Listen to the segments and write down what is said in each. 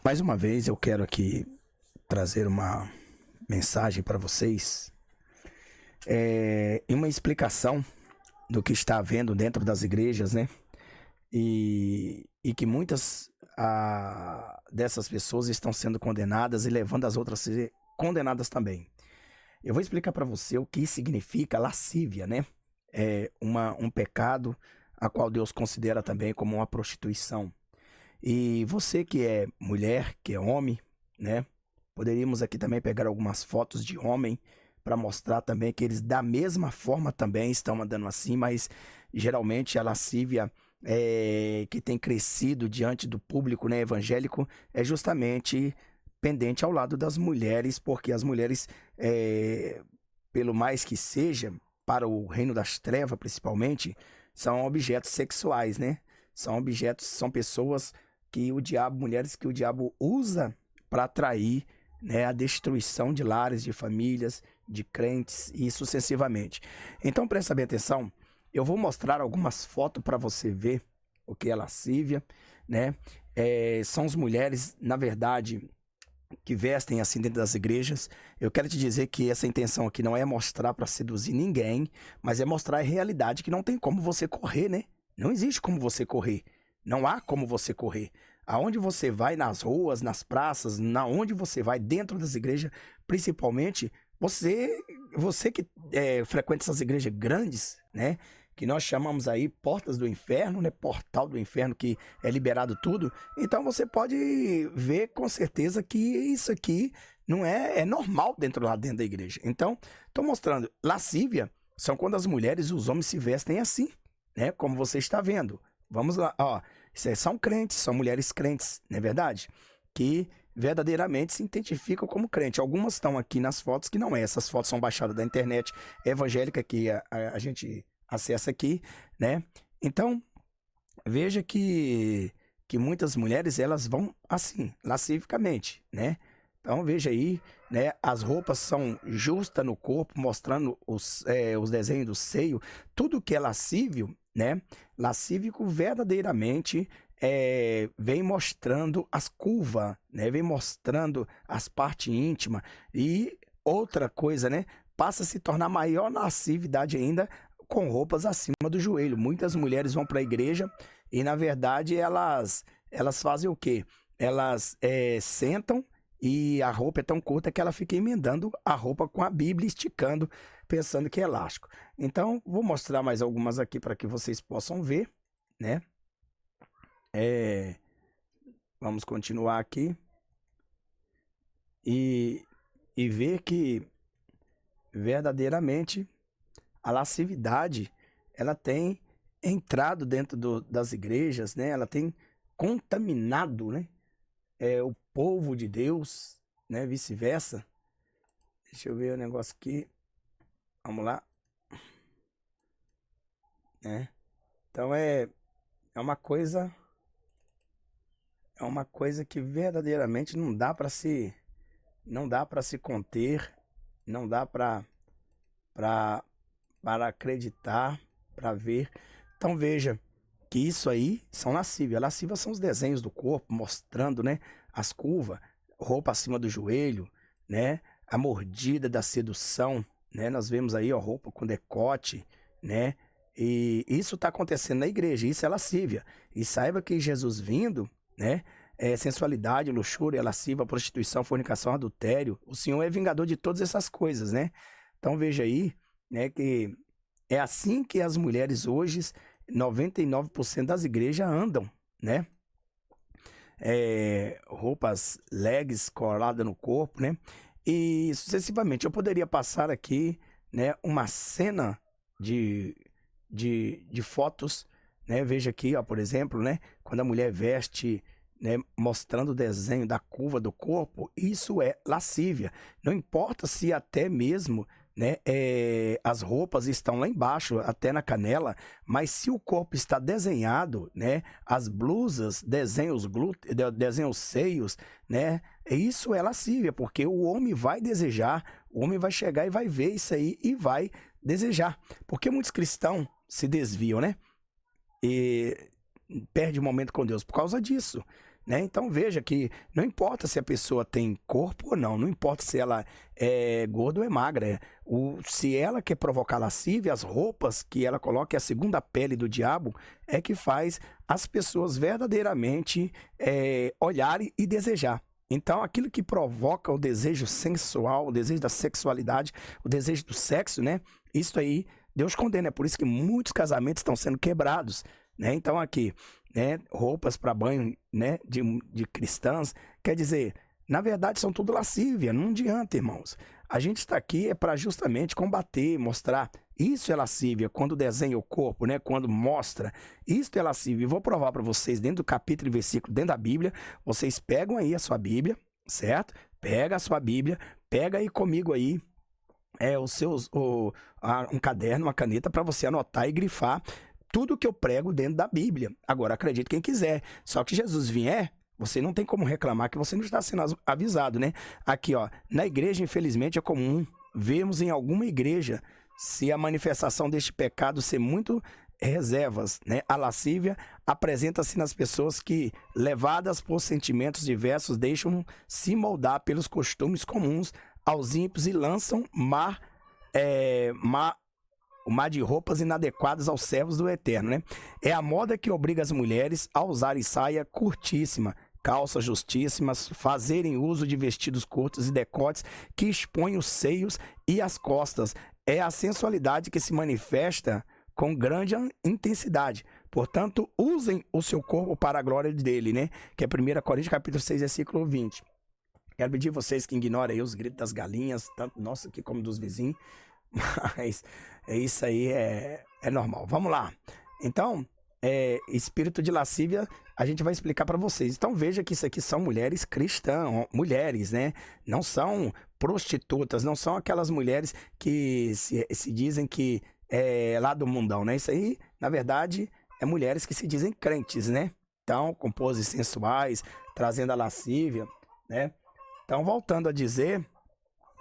Mais uma vez eu quero aqui trazer uma mensagem para vocês e uma explicação do que está havendo dentro das igrejas, né? E que muitas dessas pessoas estão sendo condenadas e levando as outras a ser condenadas também. Eu vou explicar para você o que significa lascívia, né? Um pecado a qual Deus considera também como uma prostituição. E você que é mulher, que é homem, né? Poderíamos aqui também pegar algumas fotos de homem para mostrar também que eles da mesma forma também estão andando assim, mas geralmente a lascívia que tem crescido diante do público, né, evangélico é justamente pendente ao lado das mulheres, porque as mulheres, pelo mais que seja, para o reino das trevas principalmente, são objetos sexuais, né? São pessoas que mulheres que o diabo usa para atrair, né, a destruição de lares, de famílias, de crentes e sucessivamente. Então presta bem atenção, eu vou mostrar algumas fotos para você ver o que é lascívia, né? São as mulheres, na verdade, que vestem assim dentro das igrejas. Eu quero te dizer que essa intenção aqui não é mostrar para seduzir ninguém, mas é mostrar a realidade que não tem como você correr, né? Não existe como você correr. Não há como você correr. Aonde você vai, nas ruas, nas praças, onde você vai, dentro das igrejas, principalmente, você que frequenta essas igrejas grandes, né? Que nós chamamos aí portas do inferno, né? Portal do inferno, que é liberado tudo. Então você pode ver com certeza que isso aqui não é normal lá dentro da igreja. Então, estou mostrando, lascívia são quando as mulheres e os homens se vestem assim, né? Como você está vendo. Vamos lá, ó. São crentes, são mulheres crentes, não é verdade? Que verdadeiramente se identificam como crente. Algumas estão aqui nas fotos que não é. Essas fotos são baixadas da internet evangélica que a gente acessa aqui, né? Então, veja que muitas mulheres, elas vão assim, lascivicamente, né? Então, veja aí, né? As roupas são justas no corpo, mostrando os desenhos do seio, tudo que é lascívio, né? Lascívico verdadeiramente vem mostrando as curvas, né? Vem mostrando as partes íntimas. E outra coisa, né? Passa a se tornar maior lascividade ainda com roupas acima do joelho. Muitas mulheres vão para a igreja e, na verdade, elas fazem o quê? Elas sentam e a roupa é tão curta que ela fica emendando a roupa com a Bíblia, esticando, pensando que é elástico. Então, vou mostrar mais algumas aqui para que vocês possam ver, né? Vamos continuar aqui e ver que verdadeiramente a lascividade, ela tem entrado dentro das igrejas, né? Ela tem contaminado, né? O povo de Deus, né? Vice-versa. Deixa eu ver o negócio aqui. Vamos lá. Então uma coisa que verdadeiramente não dá para se conter, não dá para acreditar, para ver. Então veja que isso aí são lascívia. Lascívia são os desenhos do corpo, mostrando, né, as curvas, roupa acima do joelho, né, a mordida da sedução, né, nós vemos aí, ó, roupa com decote, né, e isso está acontecendo na igreja, isso é lascívia. E saiba que Jesus vindo, né, sensualidade, luxúria, lascívia, prostituição, fornicação, adultério, o Senhor é vingador de todas essas coisas, né. Então veja aí, né, que é assim que as mulheres hoje, 99% das igrejas andam, né? Roupas legs coladas no corpo, né? E sucessivamente, eu poderia passar aqui, né, uma cena de fotos, né? Veja aqui, ó, por exemplo, né, quando a mulher veste, né, mostrando o desenho da curva do corpo, isso é lascívia. Não importa se até mesmo, né, as roupas estão lá embaixo, até na canela, mas se o corpo está desenhado, né, as blusas desenham os glúteos, desenham os seios, né, isso é lascívia, porque o homem vai desejar, o homem vai chegar e vai ver isso aí e vai desejar. Porque muitos cristãos se desviam, né, e perde o momento com Deus por causa disso. né? Então veja que não importa se a pessoa tem corpo ou não, não importa se ela é gorda ou é magra, se ela quer provocar lascívia, as roupas que ela coloca, é a segunda pele do diabo, é que faz as pessoas verdadeiramente olharem e desejar. Então, aquilo que provoca o desejo sensual, o desejo da sexualidade, o desejo do sexo, né? Isso aí, Deus condena. É por isso que muitos casamentos estão sendo quebrados, né? Então, aqui, né? Roupas para banho, né? De cristãs. Quer dizer, na verdade, são tudo lascívia. Não adianta, irmãos. A gente está aqui para justamente combater, mostrar. Isso é lascívia, quando desenha o corpo, né? Quando mostra. Isso é lascívia. E vou provar para vocês dentro do capítulo e versículo, dentro da Bíblia. Vocês pegam aí a sua Bíblia, certo? Pega a sua Bíblia, pega aí comigo aí um caderno, uma caneta para você anotar e grifar tudo que eu prego dentro da Bíblia. Agora, acredite quem quiser. Só que Jesus vier, você não tem como reclamar que você não está sendo avisado, né? Aqui, ó, na igreja, infelizmente, é comum vermos em alguma igreja se a manifestação deste pecado ser muito reservas, né? A lascívia apresenta-se nas pessoas que, levadas por sentimentos diversos, deixam se moldar pelos costumes comuns aos ímpios e lançam o mar de roupas inadequadas aos servos do Eterno, né? É a moda que obriga as mulheres a usarem saia curtíssima, calças justíssimas, fazerem uso de vestidos curtos e decotes que expõem os seios e as costas. É a sensualidade que se manifesta com grande intensidade. Portanto, usem o seu corpo para a glória dele, né? Que é 1 Coríntios capítulo 6, versículo 20. Quero pedir vocês que ignorem aí os gritos das galinhas, tanto nosso aqui como dos vizinhos. Mas isso aí é normal. Vamos lá. Então, espírito de lascívia, a gente vai explicar para vocês. Então veja que isso aqui são mulheres cristãs, mulheres, né? Não são prostitutas, não são aquelas mulheres que se dizem que é lá do mundão, né? Isso aí, na verdade, é mulheres que se dizem crentes, né? Então, com poses sensuais, trazendo a lascívia, né? Então, voltando a dizer,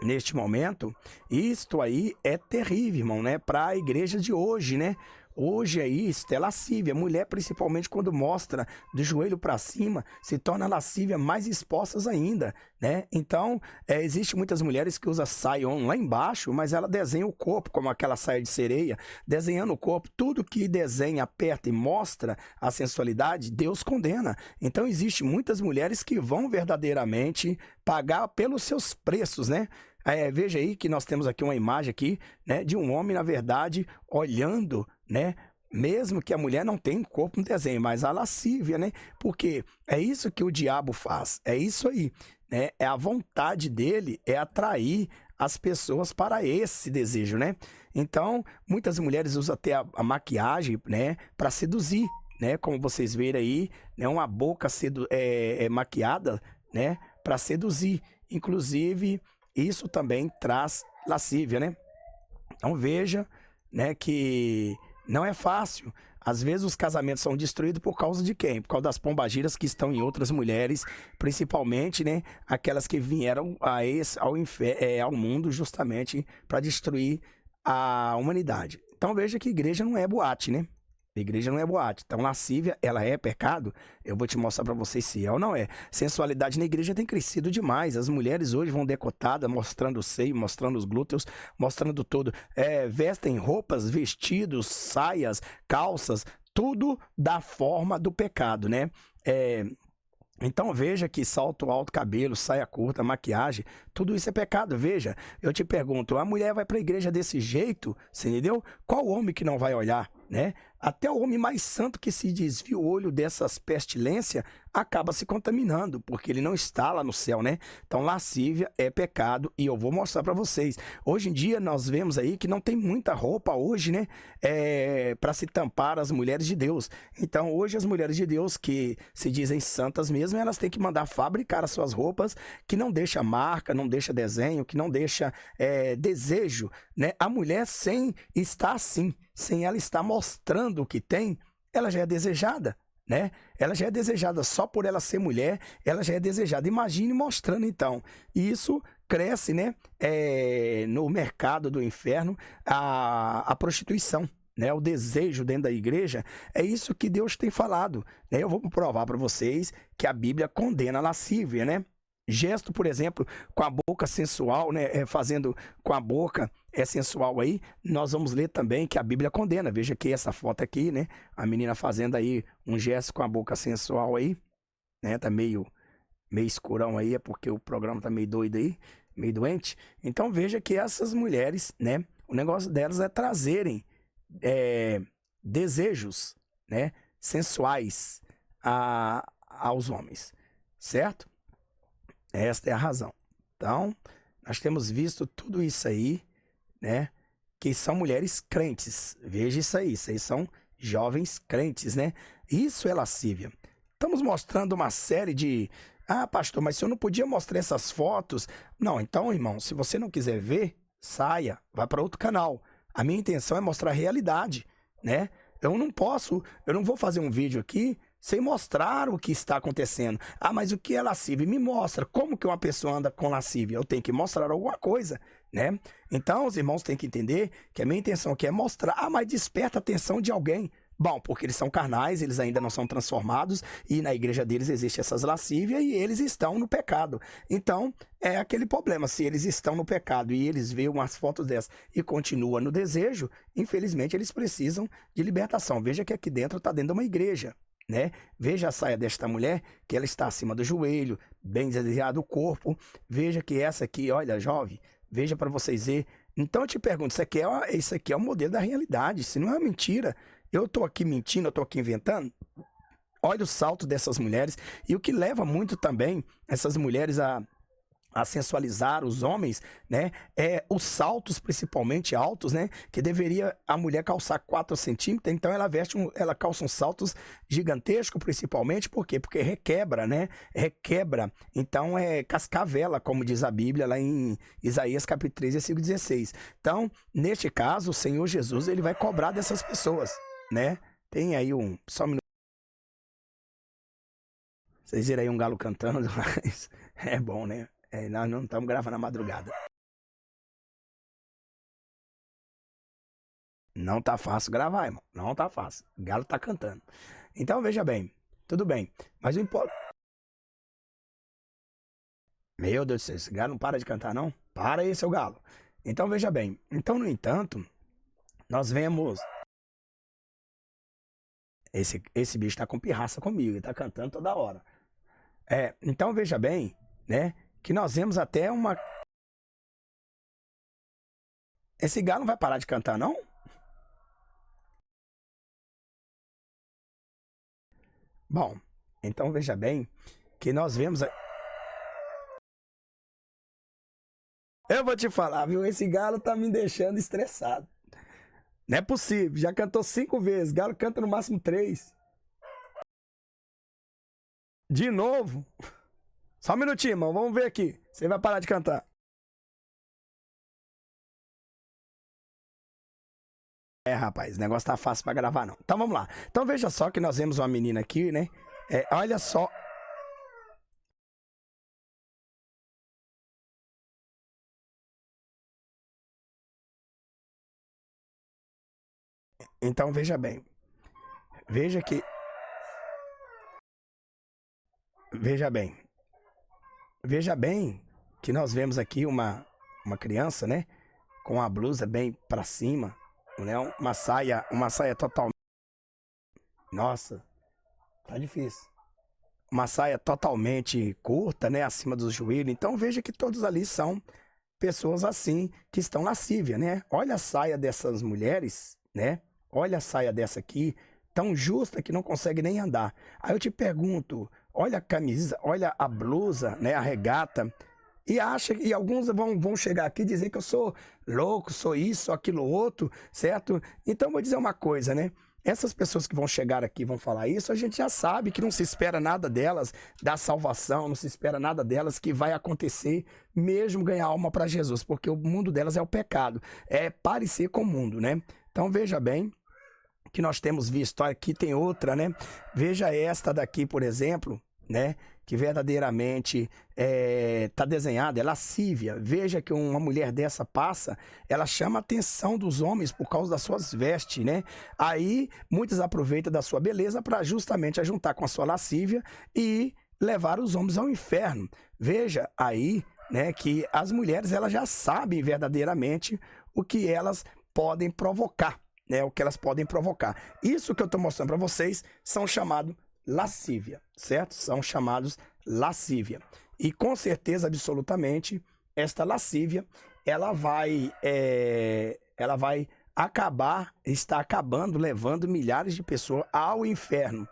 neste momento, isto aí é terrível, irmão, né? Para a igreja de hoje, né? Hoje é isso, é lascívia. Mulher, principalmente quando mostra do joelho para cima, se torna lascívia mais expostas ainda, né? Então, existe muitas mulheres que usam saia lá embaixo, mas ela desenha o corpo, como aquela saia de sereia, desenhando o corpo. Tudo que desenha, aperta e mostra a sensualidade, Deus condena. Então, existe muitas mulheres que vão verdadeiramente pagar pelos seus preços, né? Veja aí que nós temos aqui uma imagem aqui, né, de um homem, na verdade, olhando, né, mesmo que a mulher não tenha corpo no desenho, mas a lascívia, né, porque é isso que o diabo faz, é isso aí, né, a vontade dele é atrair as pessoas para esse desejo, né. Então, muitas mulheres usam até a maquiagem, né, para seduzir, né, como vocês verem aí, né, uma boca maquiada, né, para seduzir, inclusive. Isso também traz lascívia, né? Então veja, né, que não é fácil. Às vezes os casamentos são destruídos por causa de quem? Por causa das pombagiras que estão em outras mulheres, principalmente, né, aquelas que vieram ao mundo justamente para destruir a humanidade. Então veja que igreja não é boate, né? A igreja não é boate. Então, lascívia, ela é pecado? Eu vou te mostrar para vocês se é ou não é. Sensualidade na igreja tem crescido demais. As mulheres hoje vão decotadas, mostrando o seio, mostrando os glúteos, mostrando tudo. Vestem roupas, vestidos, saias, calças, tudo da forma do pecado, né? Então veja que salto alto, cabelo, saia curta, maquiagem, tudo isso é pecado. Veja, eu te pergunto, a mulher vai para a igreja desse jeito, você entendeu? Qual homem que não vai olhar, né? Até o homem mais santo que se desvia o olho dessas pestilências acaba se contaminando, porque ele não está lá no céu, né? Então lascívia é pecado e eu vou mostrar para vocês. Hoje em dia nós vemos aí que não tem muita roupa hoje, né? Para se tampar as mulheres de Deus. Então hoje as mulheres de Deus que se dizem santas mesmo, elas têm que mandar fabricar as suas roupas que não deixa marca, não deixa desenho, que não deixa desejo, né? A mulher sem estar assim, sem ela estar mostrando o que tem, ela já é desejada, né? Ela já é desejada só por ela ser mulher, ela já é desejada. Imagine mostrando então. E isso cresce, né? No mercado do inferno, a prostituição, né, o desejo dentro da igreja, é isso que Deus tem falado, né? Eu vou provar para vocês que a Bíblia condena a lascívia, né? Gesto, por exemplo, com a boca sensual, né, fazendo com a boca sensual aí, nós vamos ler também que a Bíblia condena. Veja aqui essa foto aqui, né? A menina fazendo aí um gesto com a boca sensual aí, né? Tá meio escurão aí, é porque o programa tá meio doido aí, meio doente. Então veja que essas mulheres, né, o negócio delas é trazerem desejos, né, sensuais aos homens, certo? Esta é a razão. Então, nós temos visto tudo isso aí, né, que são mulheres crentes. Veja isso aí são jovens crentes, né? Isso é lascívia. Estamos mostrando uma série de... Ah, pastor, mas se eu não podia mostrar essas fotos... Não, então, irmão, se você não quiser ver, saia, vá para outro canal. A minha intenção é mostrar a realidade, né? Eu não vou fazer um vídeo aqui sem mostrar o que está acontecendo. Ah, mas o que é lascívia? Me mostra. Como que uma pessoa anda com lascívia? Eu tenho que mostrar alguma coisa, né? Então, os irmãos têm que entender que a minha intenção aqui é mostrar. Ah, mas desperta a atenção de alguém. Bom, porque eles são carnais, eles ainda não são transformados e na igreja deles existe essas lascívias e eles estão no pecado. Então, é aquele problema, se eles estão no pecado e eles veem umas fotos dessas e continuam no desejo, infelizmente eles precisam de libertação. Veja que aqui dentro está dentro de uma igreja, né? Veja a saia desta mulher, que ela está acima do joelho, bem desejado o corpo. Veja que essa aqui, olha, jovem, veja para vocês verem. Então eu te pergunto, isso aqui é o modelo da realidade, se não é uma mentira. Eu estou aqui mentindo, eu estou aqui inventando? Olha o salto dessas mulheres. E o que leva muito também essas mulheres a sensualizar os homens, né? É os saltos principalmente altos, né? Que deveria a mulher calçar 4 centímetros, então ela calça uns saltos gigantescos principalmente, por quê? Porque requebra, né? Requebra, então é cascavela, como diz a Bíblia lá em Isaías capítulo 3, versículo 16. Então, neste caso, o Senhor Jesus, ele vai cobrar dessas pessoas, né? Tem aí só um minuto. Vocês viram aí um galo cantando, mas é bom, né? Nós não estamos gravando na madrugada. Não tá fácil gravar, irmão. Não tá fácil. O galo tá cantando. Então, veja bem. Tudo bem. Mas o importante... Meu Deus do céu, esse galo não para de cantar, não? Para aí, seu galo. Então, veja bem. Então, no entanto, nós vemos... Esse bicho tá com pirraça comigo. Ele tá cantando toda hora. Então, veja bem, né? Que nós vemos até uma... Esse galo não vai parar de cantar, não? Bom, então veja bem que nós vemos... Eu vou te falar, viu? Esse galo tá me deixando estressado. Não é possível, já cantou 5 vezes, galo canta no máximo 3. De novo? Só um minutinho, irmão, vamos ver aqui. Você vai parar de cantar. Rapaz, o negócio tá fácil pra gravar, não. Então vamos lá. Então veja só que nós vemos uma menina aqui, né? Olha só. Então veja bem. Veja que... Veja bem. Veja bem que nós vemos aqui uma criança, né? Com a blusa bem pra cima, né? Uma saia totalmente... Nossa, tá difícil. Uma saia totalmente curta, né? Acima do joelho. Então veja que todos ali são pessoas assim, que estão lascívia, né? Olha a saia dessas mulheres, né? Olha a saia dessa aqui, tão justa que não consegue nem andar. Aí eu te pergunto, olha a camisa, olha a blusa, né? A regata. E alguns vão chegar aqui e dizer que eu sou louco, sou isso, aquilo outro, certo? Então, vou dizer uma coisa, né? Essas pessoas que vão chegar aqui e vão falar isso, a gente já sabe que não se espera nada delas da salvação, não se espera nada delas que vai acontecer mesmo ganhar alma para Jesus, porque o mundo delas é o pecado, é parecer com o mundo, né? Então, veja bem que nós temos visto, aqui tem outra, né? Veja esta daqui, por exemplo, né? que verdadeiramente está desenhada, é lascívia. Veja que uma mulher dessa passa, ela chama a atenção dos homens por causa das suas vestes, né? Aí muitos aproveitam da sua beleza para justamente ajuntar com a sua lascívia e levar os homens ao inferno. Veja aí, né, que as mulheres elas já sabem verdadeiramente o que elas podem provocar, né? O que elas podem provocar. Isso que eu estou mostrando para vocês são chamados lascívia, certo? São chamados lascívia. E com certeza absolutamente esta lascívia ela vai está acabando levando milhares de pessoas ao inferno,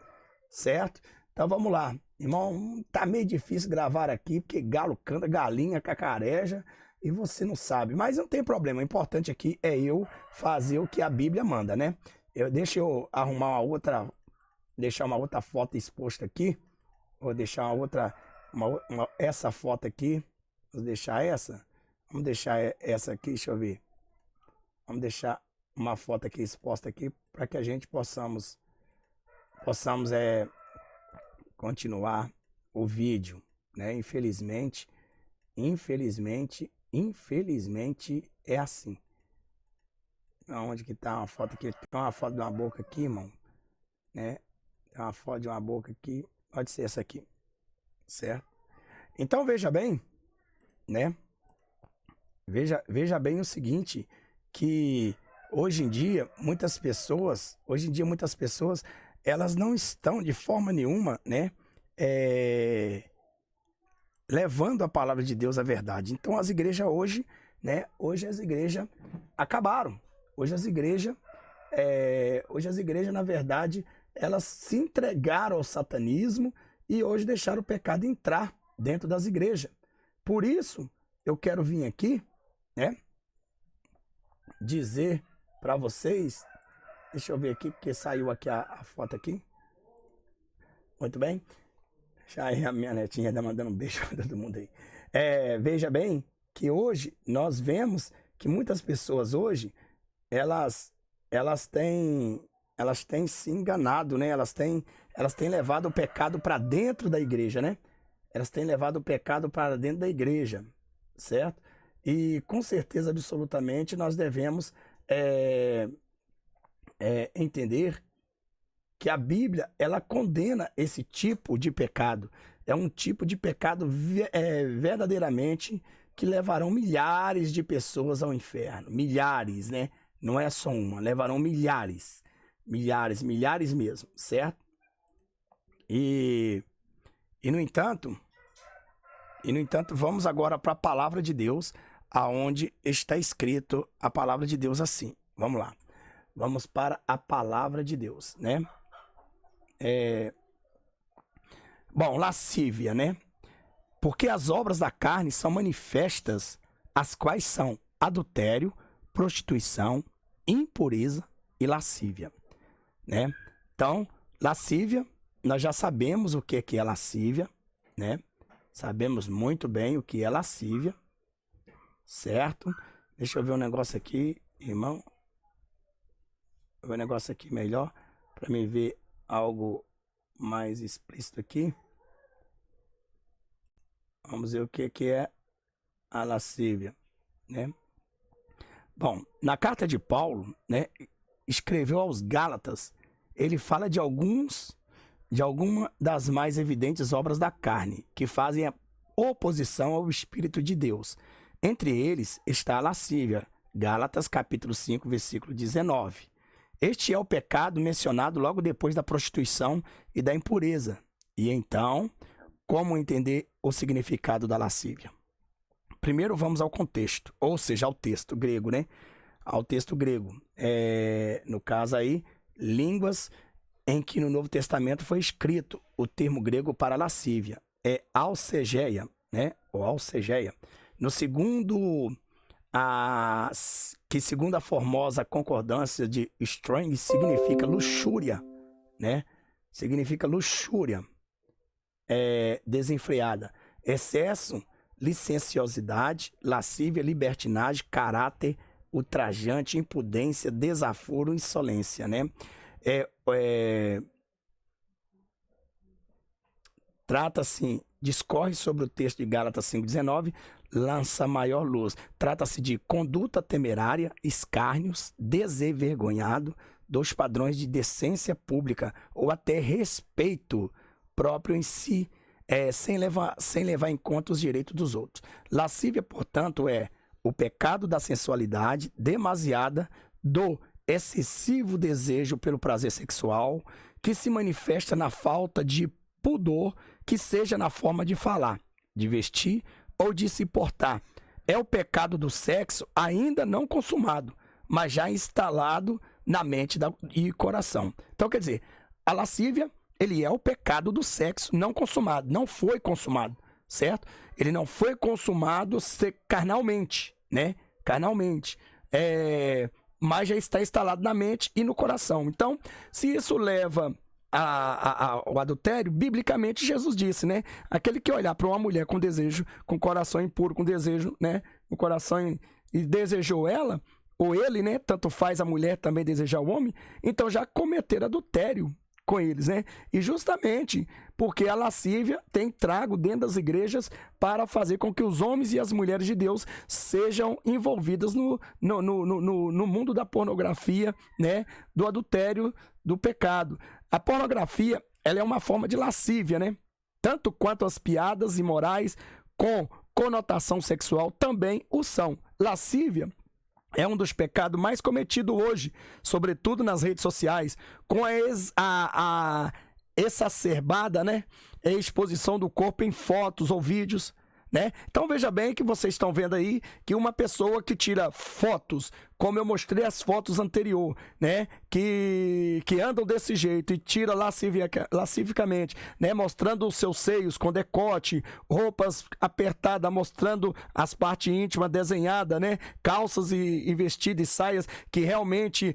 certo? Então vamos lá, irmão, tá meio difícil gravar aqui porque galo canta, galinha cacareja e você não sabe, mas não tem problema. O importante aqui é eu fazer o que a Bíblia manda, né? Deixa eu arrumar deixar uma outra foto exposta aqui. Vou deixar essa foto aqui. Vou deixar essa. Vamos deixar essa aqui, deixa eu ver. Vamos deixar uma foto aqui exposta aqui para que a gente possamos continuar o vídeo, né? Infelizmente é assim. Onde que tá uma foto aqui? Tem uma foto de uma boca aqui, irmão, né? Tem uma foto de uma boca aqui, pode ser essa aqui, certo? Então veja bem, né? Veja bem o seguinte, que hoje em dia muitas pessoas, elas não estão de forma nenhuma, né? Levando a palavra de Deus à verdade. Então as igrejas hoje, né? Hoje as igrejas acabaram. Hoje as igrejas, na verdade, elas se entregaram ao satanismo e hoje deixaram o pecado entrar dentro das igrejas. Por isso, eu quero vir aqui, né, dizer para vocês, deixa eu ver aqui, porque saiu aqui a foto aqui. Muito bem. Já aí a minha netinha está mandando um beijo para todo mundo aí. Veja bem que hoje nós vemos que muitas pessoas hoje, elas têm se enganado, né? Elas têm levado o pecado para dentro da igreja, né? Elas têm levado o pecado para dentro da igreja, certo? E com certeza absolutamente nós devemos entender que a Bíblia ela condena esse tipo de pecado. É um tipo de pecado verdadeiramente que levarão milhares de pessoas ao inferno. Milhares, né? Não é só uma, levarão milhares mesmo, certo? E no entanto, vamos agora para a palavra de Deus, aonde está escrito a palavra de Deus assim. Vamos lá. Vamos para a palavra de Deus, né? Bom, lascívia, né? Porque as obras da carne são manifestas, as quais são adultério, prostituição, impureza e lascívia, né? Então, lascívia, nós já sabemos o que é lascívia, né? Sabemos muito bem o que é lascívia, certo? Deixa eu ver um negócio aqui, irmão. Vou ver um negócio aqui melhor, para me ver algo mais explícito aqui. Vamos ver o que é a lascívia, né? Bom, na carta de Paulo, né, escreveu aos Gálatas, ele fala de alguma das mais evidentes obras da carne, que fazem a oposição ao Espírito de Deus. Entre eles está a lascívia, Gálatas capítulo 5, versículo 19. Este é o pecado mencionado logo depois da prostituição e da impureza. E então, como entender o significado da lascívia? Primeiro vamos ao contexto, ou seja, ao texto grego, né? Ao texto grego. No caso aí, línguas em que no Novo Testamento foi escrito o termo grego para lascívia. É alcegeia, né? Ou alcegeia. No segundo, segundo a formosa concordância de Strong, significa luxúria, né? Significa luxúria desenfreada, excesso, licenciosidade, lascívia, libertinagem, caráter ultrajante, impudência, desaforo, insolência, né? Trata-se, discorre sobre o texto de Gálatas 5,19, lança maior luz. Trata-se de conduta temerária, escárnios, desenvergonhado dos padrões de decência pública ou até respeito próprio em si, sem levar em conta os direitos dos outros. Lascívia, portanto, é o pecado da sensualidade demasiada, do excessivo desejo pelo prazer sexual, que se manifesta na falta de pudor, que seja na forma de falar, de vestir ou de se portar. É o pecado do sexo ainda não consumado, mas já instalado na mente e coração. Então, quer dizer, a lascívia, ele é o pecado do sexo não consumado, não foi consumado, certo? Ele não foi consumado carnalmente, né? Carnalmente. Mas já está instalado na mente e no coração. Então, se isso leva ao adultério, biblicamente Jesus disse, né? Aquele que olhar para uma mulher com desejo, com coração impuro, com desejo, né? No coração e desejou ela, ou ele, né? Tanto faz a mulher também desejar o homem, então já cometeram adultério com eles, né? E justamente porque a lascívia tem trago dentro das igrejas para fazer com que os homens e as mulheres de Deus sejam envolvidas no mundo da pornografia, né? Do adultério, do pecado. A pornografia, ela é uma forma de lascívia, né? Tanto quanto as piadas imorais com conotação sexual também o são. Lascívia é um dos pecados mais cometidos hoje, sobretudo nas redes sociais, com a exacerbada, né, exposição do corpo em fotos ou vídeos, né? Então veja bem que vocês estão vendo aí que uma pessoa que tira fotos, como eu mostrei as fotos anterior, né, que andam desse jeito e tira lascivicamente, né, mostrando os seus seios com decote, roupas apertadas, mostrando as partes íntimas desenhadas, né, calças e vestidos e saias que realmente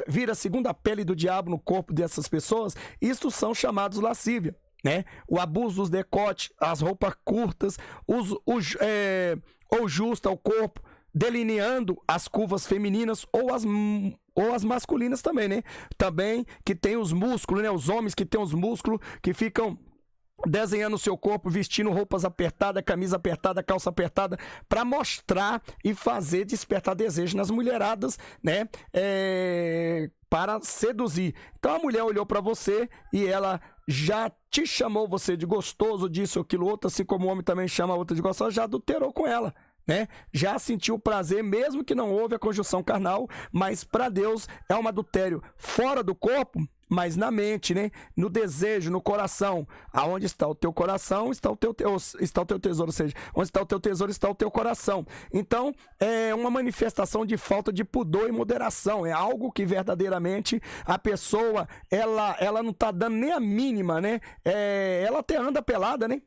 vira a segunda pele do diabo no corpo dessas pessoas. Isto são chamados lascívia, né? O abuso dos decotes, as roupas curtas, ou justa ao corpo, delineando as curvas femininas ou as masculinas também, né? Também que tem os músculos, né? Os homens que tem os músculos, que ficam desenhando o seu corpo, vestindo roupas apertadas, camisa apertada, calça apertada, para mostrar e fazer despertar desejo nas mulheradas, né? Para seduzir. Então a mulher olhou para você e ela já te chamou você de gostoso, disso ou aquilo outro, assim como o homem também chama a outra de gostosa, já adulterou com ela, né? Já sentiu prazer, mesmo que não houve a conjunção carnal, mas para Deus é um adultério fora do corpo, mas na mente, né? No desejo, no coração. Aonde está o teu coração, está o teu tesouro. Ou seja, onde está o teu tesouro, está o teu coração. Então, é uma manifestação de falta de pudor e moderação. É algo que verdadeiramente a pessoa, ela não está dando nem a mínima, né? Ela até anda pelada, né?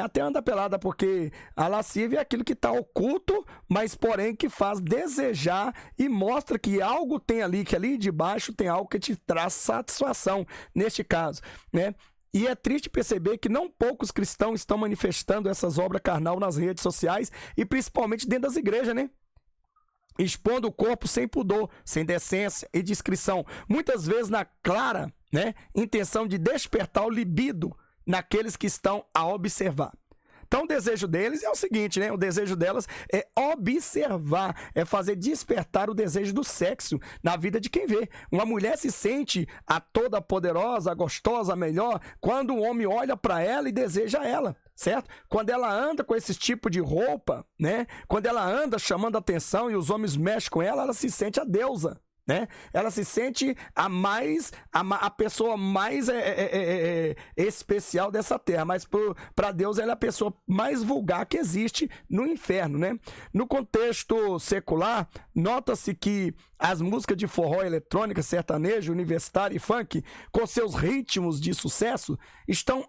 Até anda pelada, porque a lascívia é aquilo que está oculto, mas porém que faz desejar e mostra que algo tem ali, que ali de baixo tem algo que te traz satisfação, neste caso, né? E é triste perceber que não poucos cristãos estão manifestando essas obras carnal nas redes sociais e principalmente dentro das igrejas, né? Expondo o corpo sem pudor, sem decência e discrição, muitas vezes na clara, né, intenção de despertar o libido naqueles que estão a observar. Então o desejo deles é o seguinte, né? O desejo delas é observar, é fazer despertar o desejo do sexo na vida de quem vê. Uma mulher se sente a toda poderosa, a gostosa, a melhor, quando o homem olha para ela e deseja ela, certo? Quando ela anda com esse tipo de roupa, né? Quando ela anda chamando atenção e os homens mexem com ela, ela se sente a deusa, né? Ela se sente a pessoa mais especial dessa terra, mas para Deus ela é a pessoa mais vulgar que existe no inferno, né? No contexto secular, nota-se que as músicas de forró, eletrônica, sertanejo, universitário e funk, com seus ritmos de sucesso, estão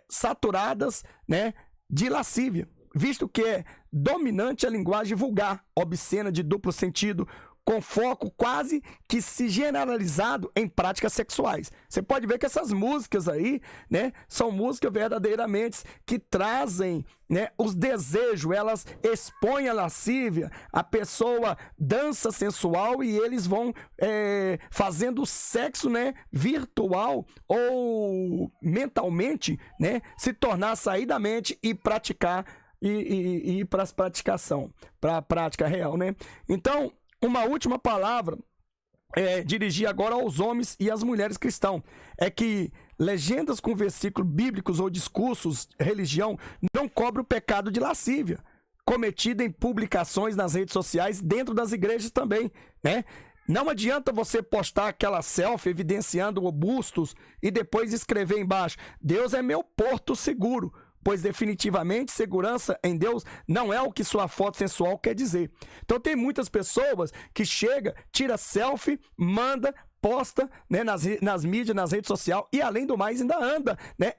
saturadas, né, de lascívia, visto que é dominante a linguagem vulgar, obscena, de duplo sentido, com foco quase que se generalizado em práticas sexuais. Você pode ver que essas músicas aí, né, são músicas verdadeiramente que trazem, né, os desejos, elas expõem a lascívia, a pessoa dança sensual e eles vão fazendo sexo, né, virtual ou mentalmente, né, se tornar, sair da mente e praticar e ir para a prática real, né? Então, uma última palavra dirigir agora aos homens e às mulheres cristãos é que legendas com versículos bíblicos ou discursos religião não cobrem o pecado de lascívia cometido em publicações nas redes sociais dentro das igrejas também, né? Não adianta você postar aquela selfie evidenciando bustos e depois escrever embaixo: Deus é meu porto seguro, pois definitivamente segurança em Deus não é o que sua foto sensual quer dizer. Então tem muitas pessoas que chega, tira selfie, manda, posta, né, nas mídias, nas redes sociais, e além do mais ainda anda, né,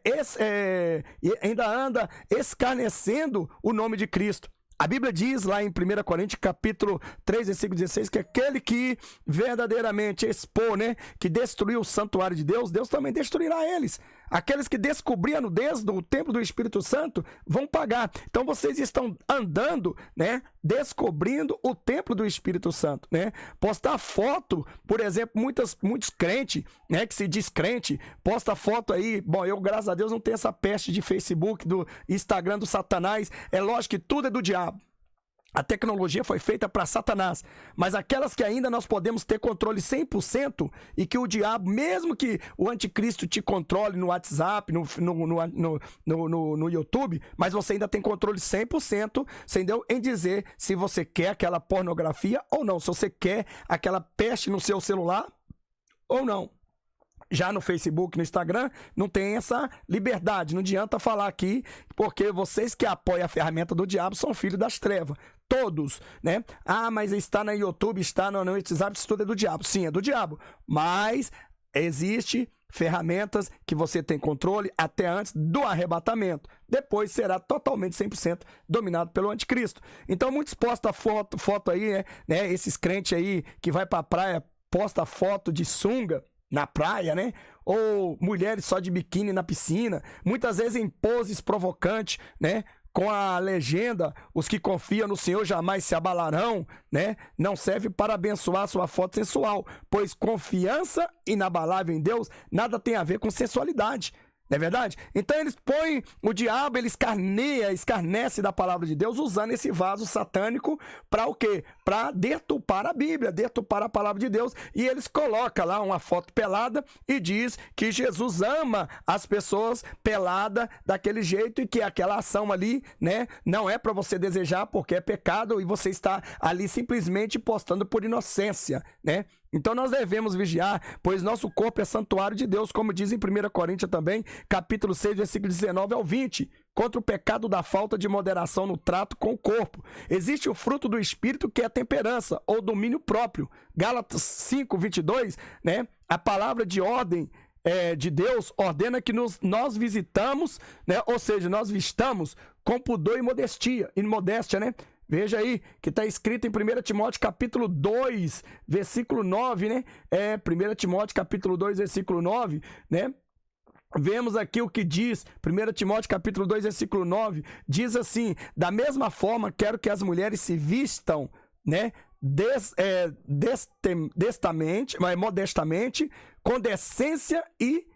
escarnecendo o nome de Cristo. A Bíblia diz lá em 1 Coríntios, capítulo 3, versículo 16, que aquele que verdadeiramente expor, né, que destruiu o santuário de Deus, Deus também destruirá eles. Aqueles que descobriram a nudez do templo do Espírito Santo vão pagar. Então vocês estão andando, né, descobrindo o templo do Espírito Santo, né? Postar foto, por exemplo, muitos crentes, né, que se diz crente, posta foto aí. Bom, eu, graças a Deus, não tenho essa peste de Facebook, do Instagram do Satanás. É lógico que tudo é do diabo. A tecnologia foi feita para Satanás, mas aquelas que ainda nós podemos ter controle 100% e que o diabo, mesmo que o anticristo te controle no WhatsApp, no YouTube, mas você ainda tem controle 100%, entendeu? Em dizer se você quer aquela pornografia ou não, se você quer aquela peste no seu celular ou não. Já no Facebook, no Instagram, não tem essa liberdade. Não adianta falar aqui, porque vocês que apoiam a ferramenta do diabo são filhos das trevas. Todos, né? Ah, mas está no YouTube, está no WhatsApp, isso tudo é do diabo. Sim, é do diabo. Mas existe ferramentas que você tem controle até antes do arrebatamento. Depois será totalmente 100% dominado pelo anticristo. Então muitos postam foto aí, né? Esses crentes aí que vai pra praia, posta foto de sunga na praia, né? Ou mulheres só de biquíni na piscina, muitas vezes em poses provocantes, né? Com a legenda: os que confiam no Senhor jamais se abalarão, né? Não serve para abençoar sua foto sensual, pois confiança inabalável em Deus nada tem a ver com sensualidade. Não é verdade? Então eles põem o diabo, ele escarnece da palavra de Deus, usando esse vaso satânico para o quê? Para deturpar a Bíblia, deturpar a palavra de Deus. E eles colocam lá uma foto pelada e diz que Jesus ama as pessoas peladas daquele jeito e que aquela ação ali, né, não é para você desejar porque é pecado e você está ali simplesmente postando por inocência, né? Então nós devemos vigiar, pois nosso corpo é santuário de Deus, como diz em 1 Coríntios também, capítulo 6, versículo 19 ao 20, contra o pecado da falta de moderação no trato com o corpo. Existe o fruto do Espírito, que é a temperança, ou domínio próprio. Gálatas 5, 22, né? A palavra de ordem de Deus ordena que nós visitamos, né? Ou seja, nós vistamos com pudor e modéstia, né? Veja aí, que está escrito em 1 Timóteo capítulo 2, versículo 9, né? 1 Timóteo capítulo 2, versículo 9, né? Vemos aqui o que diz, 1 Timóteo capítulo 2, versículo 9, diz assim: da mesma forma, quero que as mulheres se vistam, né? Modestamente, com decência e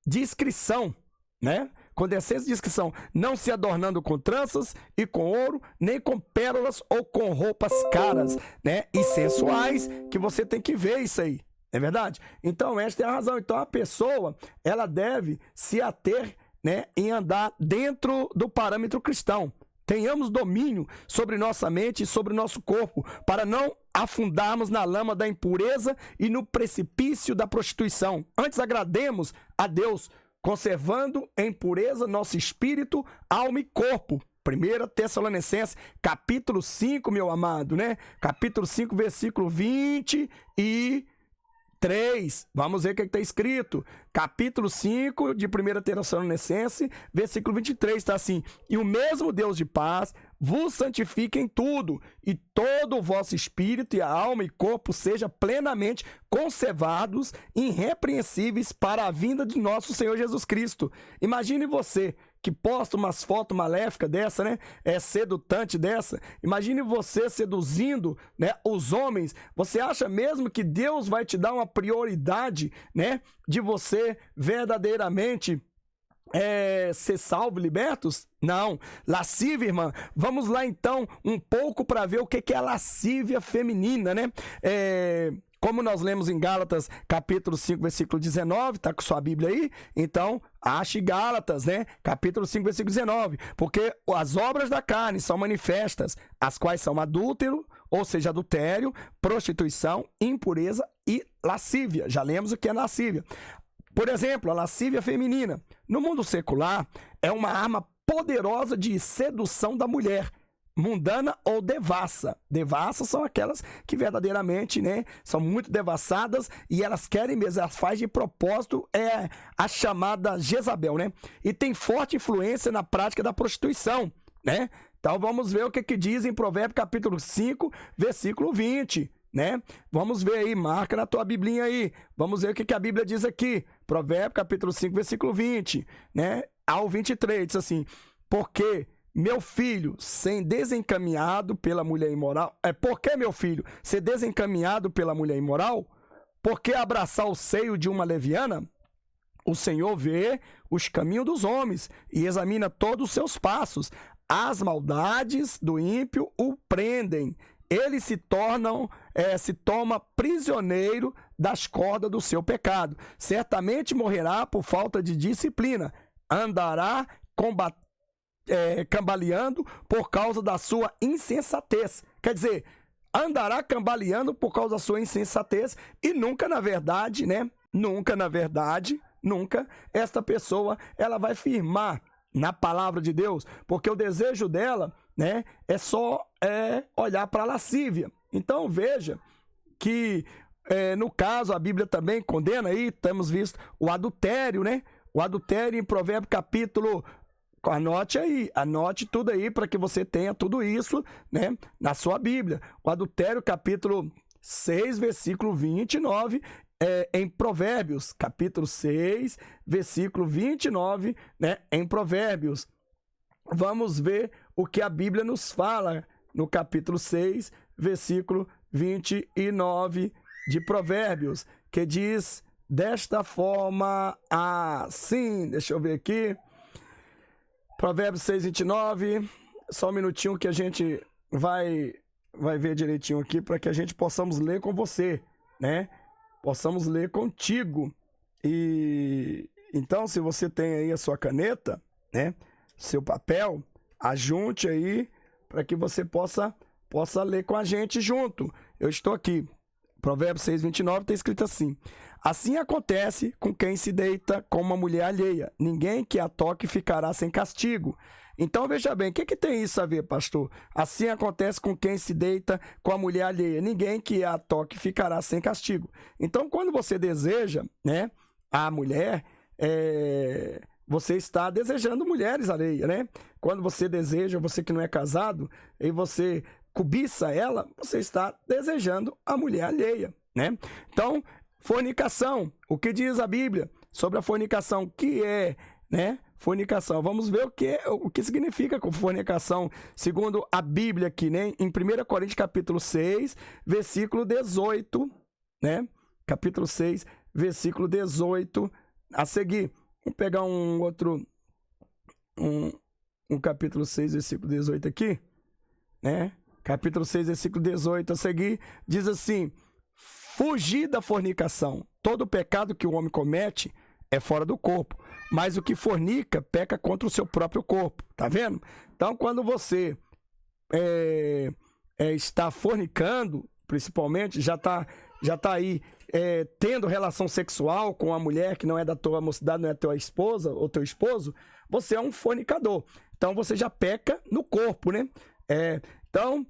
discrição, né? Com decência e discrição, não se adornando com tranças e com ouro, nem com pérolas ou com roupas caras, né? E sensuais, que você tem que ver isso aí, não é verdade? Então, esta é a razão. Então, a pessoa, ela deve se ater, né, em andar dentro do parâmetro cristão. Tenhamos domínio sobre nossa mente e sobre nosso corpo, para não afundarmos na lama da impureza e no precipício da prostituição. Antes, agrademos a Deus, conservando em pureza nosso espírito, alma e corpo. 1 Tessalonicenses, capítulo 5, meu amado, né? Capítulo 5, versículo 20 e 23, vamos ver o que está escrito. Capítulo 5 de 1 Tessalonicenses, versículo 23, está assim: e o mesmo Deus de paz vos santifique em tudo, e todo o vosso espírito e a alma e corpo seja plenamente conservados, irrepreensíveis para a vinda de nosso Senhor Jesus Cristo. Imagine você que posta umas fotos maléficas dessa, né? Sedutante dessa. Imagine você seduzindo, né, os homens. Você acha mesmo que Deus vai te dar uma prioridade, né, de você verdadeiramente ser salvo, libertos? Não. Lascívia, irmã. Vamos lá então um pouco para ver o que é a lascívia feminina, né? Como nós lemos em Gálatas, capítulo 5, versículo 19, tá com sua Bíblia aí? Então, ache Gálatas, né? Capítulo 5, versículo 19. Porque as obras da carne são manifestas, as quais são adúltero, ou seja, adultério, prostituição, impureza e lascívia. Já lemos o que é lascívia. Por exemplo, a lascívia feminina. No mundo secular, é uma arma poderosa de sedução da mulher, mundana ou devassa. Devassas são aquelas que verdadeiramente, né, são muito devassadas e elas querem mesmo, elas fazem de propósito, a chamada Jezabel, né? E tem forte influência na prática da prostituição, né? Então vamos ver o que diz em Provérbios capítulo 5, versículo 20, né? Vamos ver aí, marca na tua biblinha aí. Vamos ver o que a Bíblia diz aqui. Provérbios capítulo 5, versículo 20, né? Ao 23, diz assim: porque meu filho, ser desencaminhado pela mulher imoral... Por que, meu filho, ser desencaminhado pela mulher imoral? Por que abraçar o seio de uma leviana? O Senhor vê os caminhos dos homens e examina todos os seus passos. As maldades do ímpio o prendem. Ele se toma prisioneiro das cordas do seu pecado. Certamente morrerá por falta de disciplina. Andará cambaleando por causa da sua insensatez. Quer dizer, andará cambaleando por causa da sua insensatez e nunca, na verdade, né? Nunca esta pessoa ela vai firmar na palavra de Deus, porque o desejo dela, né, é só olhar para a lascívia. Então veja que no caso a Bíblia também condena aí, temos visto o adultério, né? O adultério em Provérbios capítulo... Anote tudo aí para que você tenha tudo isso, né, na sua Bíblia. O adultério, capítulo 6, versículo 29, em Provérbios, capítulo 6, versículo 29, né, em Provérbios. Vamos ver o que a Bíblia nos fala no capítulo 6, versículo 29 de Provérbios, que diz desta forma assim, deixa eu ver aqui, Provérbios 6, 29, só um minutinho que a gente vai ver direitinho aqui para que a gente possamos ler com você, né? Possamos ler contigo. E então, se você tem aí a sua caneta, né? Seu papel, ajunte aí para que você possa ler com a gente junto. Eu estou aqui. Provérbios 6, 29 está escrito assim: assim acontece com quem se deita com uma mulher alheia. Ninguém que a toque ficará sem castigo. Então, veja bem, o que tem isso a ver, pastor? Assim acontece com quem se deita com a mulher alheia. Ninguém que a toque ficará sem castigo. Então, quando você deseja, né, a mulher, você está desejando mulheres alheias, né? Quando você deseja, você que não é casado, e você cobiça ela, você está desejando a mulher alheia, né? Então, fornicação, o que diz a Bíblia sobre a fornicação? Que é, né, fornicação? Vamos ver o que significa fornicação, segundo a Bíblia aqui, né? Em 1 Coríntios capítulo 6, versículo 18, né? Capítulo 6, versículo 18, a seguir. Vamos pegar um capítulo 6, versículo 18 aqui, né? Capítulo 6, versículo 18 a seguir, diz assim: fugir da fornicação. Todo pecado que o homem comete é fora do corpo, mas o que fornica peca contra o seu próprio corpo. Tá vendo? Então, quando você está fornicando, principalmente, já tá aí tendo relação sexual com a mulher que não é da tua mocidade, não é tua esposa ou teu esposo, você é um fornicador. Então, você já peca no corpo, né? Então,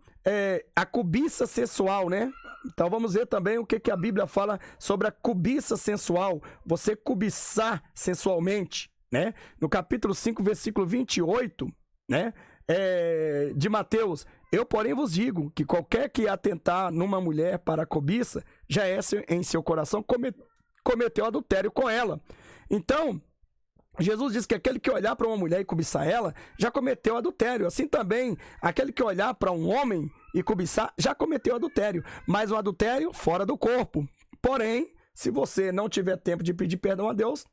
a cobiça sexual, né? Então vamos ver também o que a Bíblia fala sobre a cobiça sensual, você cobiçar sensualmente, né? No capítulo 5, versículo 28, né? De Mateus: eu, porém, vos digo que qualquer que atentar numa mulher para a cobiça, já é em seu coração cometeu adultério com ela. Então, Jesus diz que aquele que olhar para uma mulher e cobiçar ela, já cometeu adultério. Assim também, aquele que olhar para um homem e cobiçar, já cometeu adultério. Mas o adultério fora do corpo. Porém, se você não tiver tempo de pedir perdão a Deus,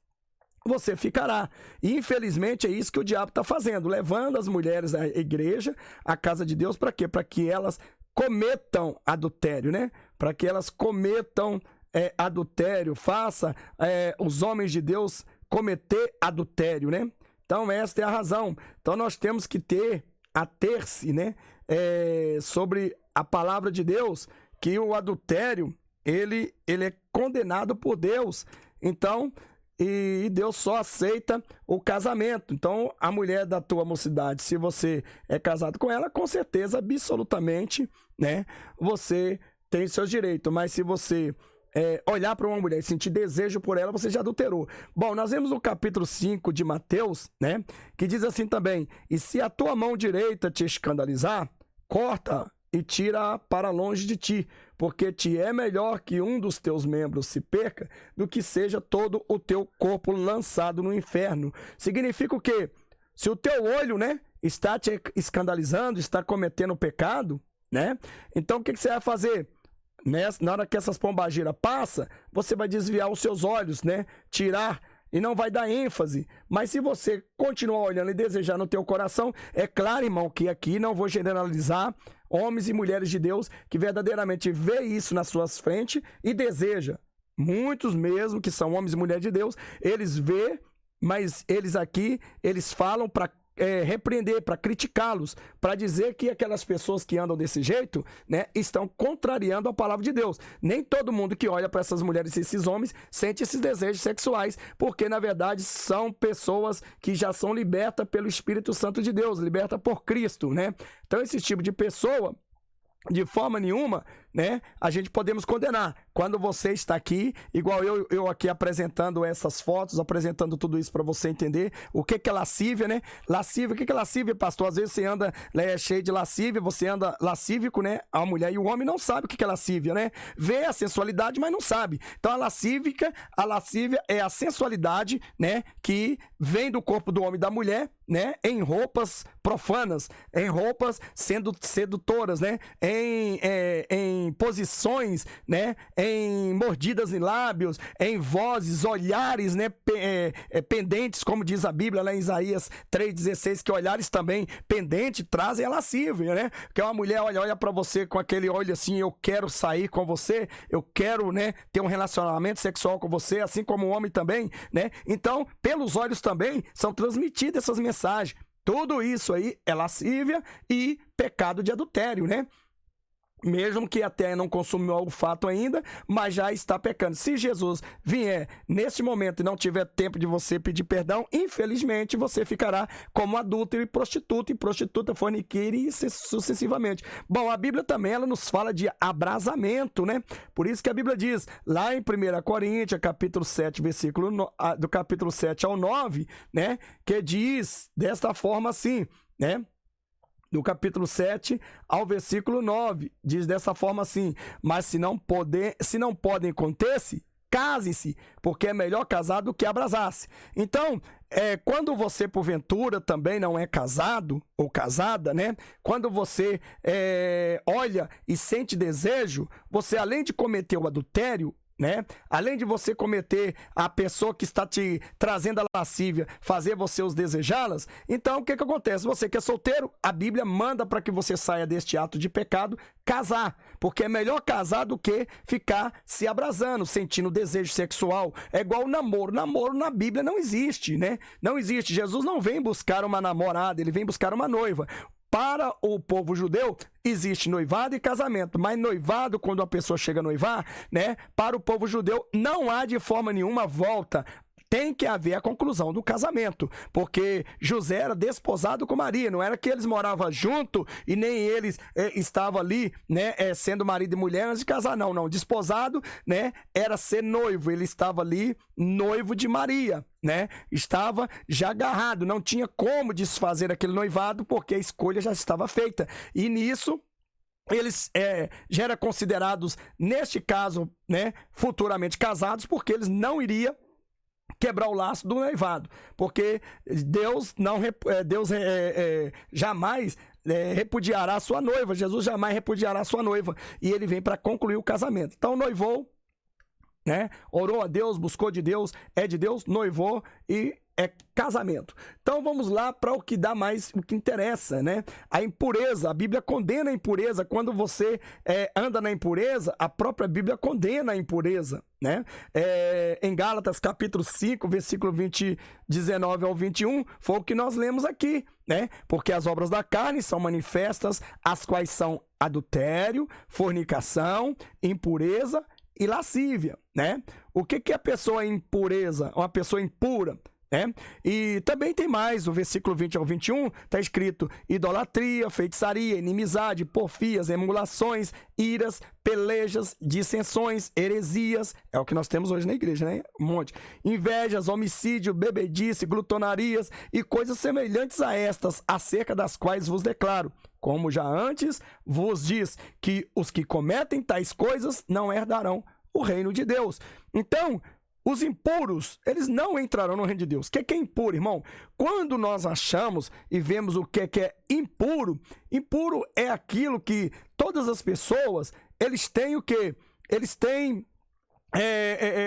você ficará. E infelizmente é isso que o diabo está fazendo, levando as mulheres à igreja, à casa de Deus, para quê? Para que elas cometam adultério, né? Para que elas cometam adultério, faça os homens de Deus cometer adultério, né? Então esta é a razão. Então nós temos que ater-se, né? Sobre a palavra de Deus, que o adultério ele é condenado por Deus. Então, e Deus só aceita o casamento. Então, a mulher da tua mocidade, se você é casado com ela, com certeza, absolutamente, né? Você tem seus direitos. Mas se você olhar para uma mulher e sentir desejo por ela, você já adulterou. Bom, nós vemos no capítulo 5 de Mateus, né? Que diz assim também: e se a tua mão direita te escandalizar, corta e tira para longe de ti, porque te é melhor que um dos teus membros se perca do que seja todo o teu corpo lançado no inferno. Significa o quê? Se o teu olho, né, está te escandalizando, está cometendo pecado, né? Então o que você vai fazer? Na hora que essas pombageiras passam, você vai desviar os seus olhos, né? Tirar e não vai dar ênfase. Mas se você continuar olhando e desejar no teu coração, é claro, irmão, que aqui não vou generalizar, homens e mulheres de Deus que verdadeiramente vê isso nas suas frentes e deseja. Muitos mesmo que são homens e mulheres de Deus, eles vê, mas eles falam para repreender, para criticá-los, para dizer que aquelas pessoas que andam desse jeito, né, estão contrariando a palavra de Deus. Nem todo mundo que olha para essas mulheres e esses homens sente esses desejos sexuais, porque na verdade são pessoas que já são libertas pelo Espírito Santo de Deus, libertas por Cristo, né? Então esse tipo de pessoa, de forma nenhuma, né, a gente podemos condenar. Quando você está aqui, igual eu aqui apresentando essas fotos, apresentando tudo isso para você entender o que é lascívia, né? Lascívia, o que é lascívia, pastor? Às vezes você anda cheio de lascívia, você anda lascívico, né? A mulher e o homem não sabem o que é lascívia, né? Vê a sensualidade, mas não sabe. Então a lascívia é a sensualidade, né, que vem do corpo do homem e da mulher, né, em roupas profanas, em roupas sendo sedutoras, né, em posições, né, em mordidas em lábios, em vozes, olhares, né, pendentes, como diz a Bíblia lá em Isaías 3,16, que olhares também pendentes trazem a lascívia, né, que uma mulher olha para você com aquele olho assim: eu quero sair com você, eu quero, né, ter um relacionamento sexual com você, assim como o homem também, né. Então, pelos olhos também são transmitidas essas mensagens. Tudo isso aí é lascívia e pecado de adultério, né? Mesmo que até não consumiu o fato ainda, mas já está pecando. Se Jesus vier neste momento e não tiver tempo de você pedir perdão, infelizmente você ficará como adúltero e prostituta, forniqueira e sucessivamente. Bom, a Bíblia também ela nos fala de abrasamento, né? Por isso que a Bíblia diz, lá em 1 Coríntios, capítulo 7, do capítulo 7 ao 9, né? Que diz desta forma assim, né? Do capítulo 7 ao versículo 9, diz dessa forma assim: mas se não podem conter-se, casem-se, porque é melhor casar do que abrasar-se. Então, quando você porventura também não é casado ou casada, né? Quando você olha e sente desejo, você além de cometer o adultério, né? Além de você cometer a pessoa que está te trazendo a lascívia, fazer você os desejá-las, então o que acontece? Você que é solteiro, a Bíblia manda para que você saia deste ato de pecado, casar, porque é melhor casar do que ficar se abrasando, sentindo desejo sexual. É igual o namoro. Namoro na Bíblia não existe, né? Não existe. Jesus não vem buscar uma namorada, ele vem buscar uma noiva. Para o povo judeu, existe noivado e casamento, mas noivado, quando a pessoa chega a noivar, né, para o povo judeu, não há de forma nenhuma volta. tem que haver a conclusão do casamento, porque José era desposado com Maria, não era que eles moravam junto e nem eles estavam ali, né, sendo marido e mulher antes de casar, não, desposado, né, era ser noivo, ele estava ali noivo de Maria, né, estava já agarrado, não tinha como desfazer aquele noivado, porque a escolha já estava feita, e nisso eles já eram considerados, neste caso, né, futuramente casados, porque eles não iriam quebrar o laço do noivado, porque Deus jamais repudiará a sua noiva, Jesus jamais repudiará a sua noiva, e ele vem para concluir o casamento. Então noivou, né, orou a Deus, buscou de Deus, é de Deus, noivou e é casamento. Então vamos lá para o que dá mais, o que interessa, né? A impureza, a Bíblia condena a impureza. Quando você anda na impureza, a própria Bíblia condena a impureza, né? Em Gálatas capítulo 5, versículo 19 ao 21, foi o que nós lemos aqui, né? Porque as obras da carne são manifestas, as quais são adultério, fornicação, impureza e lascívia, né? O que é a pessoa impureza? Uma pessoa impura, né? E também tem mais, o versículo 20 ao 21, está escrito: idolatria, feitiçaria, inimizade, porfias, emulações, iras, pelejas, dissensões, heresias, é o que nós temos hoje na igreja, né? Um monte. Invejas, homicídio, bebedice, glutonarias e coisas semelhantes a estas, acerca das quais vos declaro, como já antes vos diz, que os que cometem tais coisas não herdarão o reino de Deus. Então, os impuros, eles não entrarão no reino de Deus. O que é impuro, irmão? Quando nós achamos e vemos o que é impuro, impuro é aquilo que todas as pessoas, eles têm o quê? Eles têm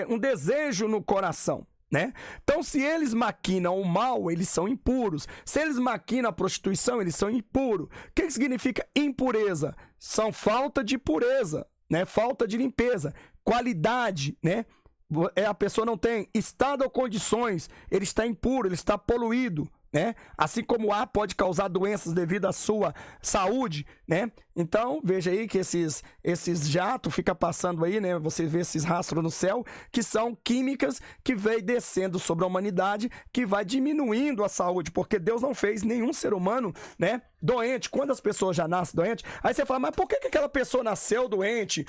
um desejo no coração, né? Então, se eles maquinam o mal, eles são impuros. Se eles maquinam a prostituição, eles são impuros. O que significa impureza? São falta de pureza, né? Falta de limpeza, qualidade, né? A pessoa não tem estado ou condições, ele está impuro, ele está poluído, né? Assim como o ar pode causar doenças devido à sua saúde, né? Então, veja aí que esses jatos ficam passando aí, né? Você vê esses rastros no céu, que são químicas que vêm descendo sobre a humanidade, que vai diminuindo a saúde, porque Deus não fez nenhum ser humano, né, doente. Quando as pessoas já nascem doentes, aí você fala, mas por que aquela pessoa nasceu doente?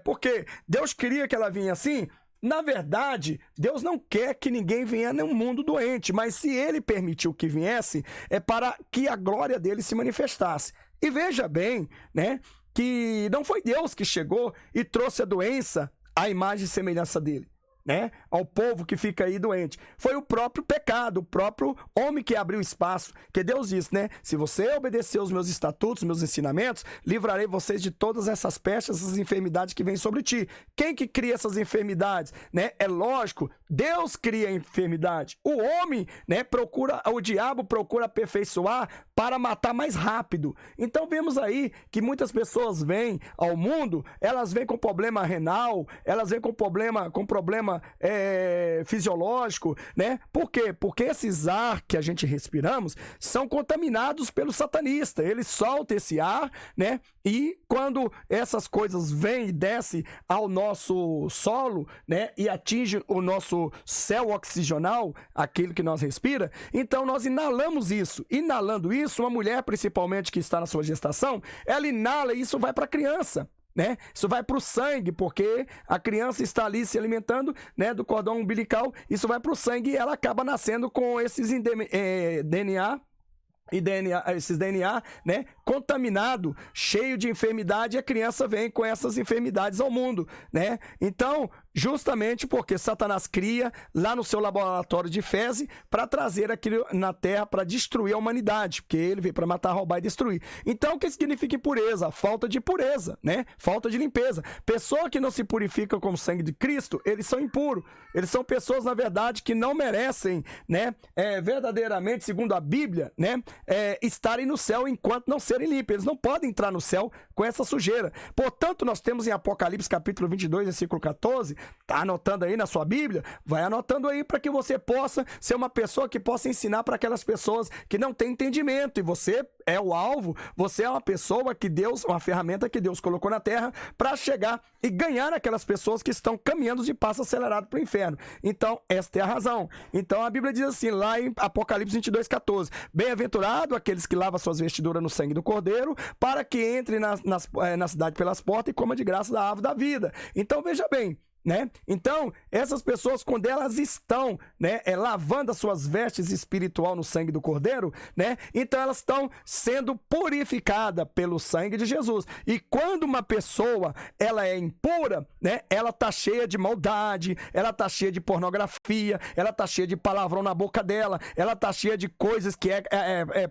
Porque Deus queria que ela vinha assim? Na verdade, Deus não quer que ninguém venha num mundo doente, mas se ele permitiu que viesse, é para que a glória dele se manifestasse. E veja bem, né, que não foi Deus que chegou e trouxe a doença à imagem e semelhança dele, né, ao povo que fica aí doente. Foi o próprio pecado, o próprio homem que abriu espaço, que Deus disse, né, se você obedecer os meus estatutos, meus ensinamentos, livrarei vocês de todas essas pestes, essas enfermidades que vêm sobre ti. Quem que cria essas enfermidades, né? É lógico, Deus cria a enfermidade. O homem, né, o diabo procura aperfeiçoar para matar mais rápido. Então vemos aí que muitas pessoas vêm ao mundo, elas vêm com problema renal, elas vêm com problema fisiológico, né? Por quê? Porque esses ar que a gente respiramos são contaminados pelo satanista. Ele solta esse ar, né? E quando essas coisas vêm e descem ao nosso solo, né? E atingem o nosso céu oxigenal, aquilo que nós respira, então nós inalamos isso. Inalando isso, uma mulher, principalmente que está na sua gestação, ela inala e isso vai para a criança, né? Isso vai para o sangue, porque a criança está ali se alimentando, né, do cordão umbilical, isso vai para o sangue e ela acaba nascendo com esses esses DNA, né, contaminado, cheio de enfermidade, e a criança vem com essas enfermidades ao mundo, né? Então, justamente porque Satanás cria lá no seu laboratório de fezes para trazer aquilo na terra para destruir a humanidade, porque ele veio para matar, roubar e destruir. Então, o que significa impureza? Falta de pureza, né? Falta de limpeza. Pessoa que não se purifica com o sangue de Cristo, eles são impuros. Eles são pessoas, na verdade, que não merecem, né, verdadeiramente, segundo a Bíblia, né, estarem no céu enquanto não serem limpos. Eles não podem entrar no céu com essa sujeira. Portanto, nós temos em Apocalipse capítulo 22, versículo 14, Tá anotando aí na sua Bíblia? Vai anotando aí para que você possa ser uma pessoa que possa ensinar para aquelas pessoas que não têm entendimento. E você é o alvo, você é uma pessoa que Deus, uma ferramenta que Deus colocou na terra para chegar e ganhar aquelas pessoas que estão caminhando de passo acelerado para o inferno. Então, esta é a razão. Então, a Bíblia diz assim, lá em Apocalipse 22:14, bem-aventurado aqueles que lavam suas vestiduras no sangue do Cordeiro, para que entre na cidade pelas portas e coma de graça da árvore da vida. Então, veja bem, né? Então, essas pessoas, quando elas estão, né, lavando as suas vestes espiritual no sangue do Cordeiro, né? Então elas estão sendo purificadas pelo sangue de Jesus. E quando uma pessoa, ela é impura, né? Ela tá cheia de maldade, ela tá cheia de pornografia, ela tá cheia de palavrão na boca dela, ela tá cheia de coisas que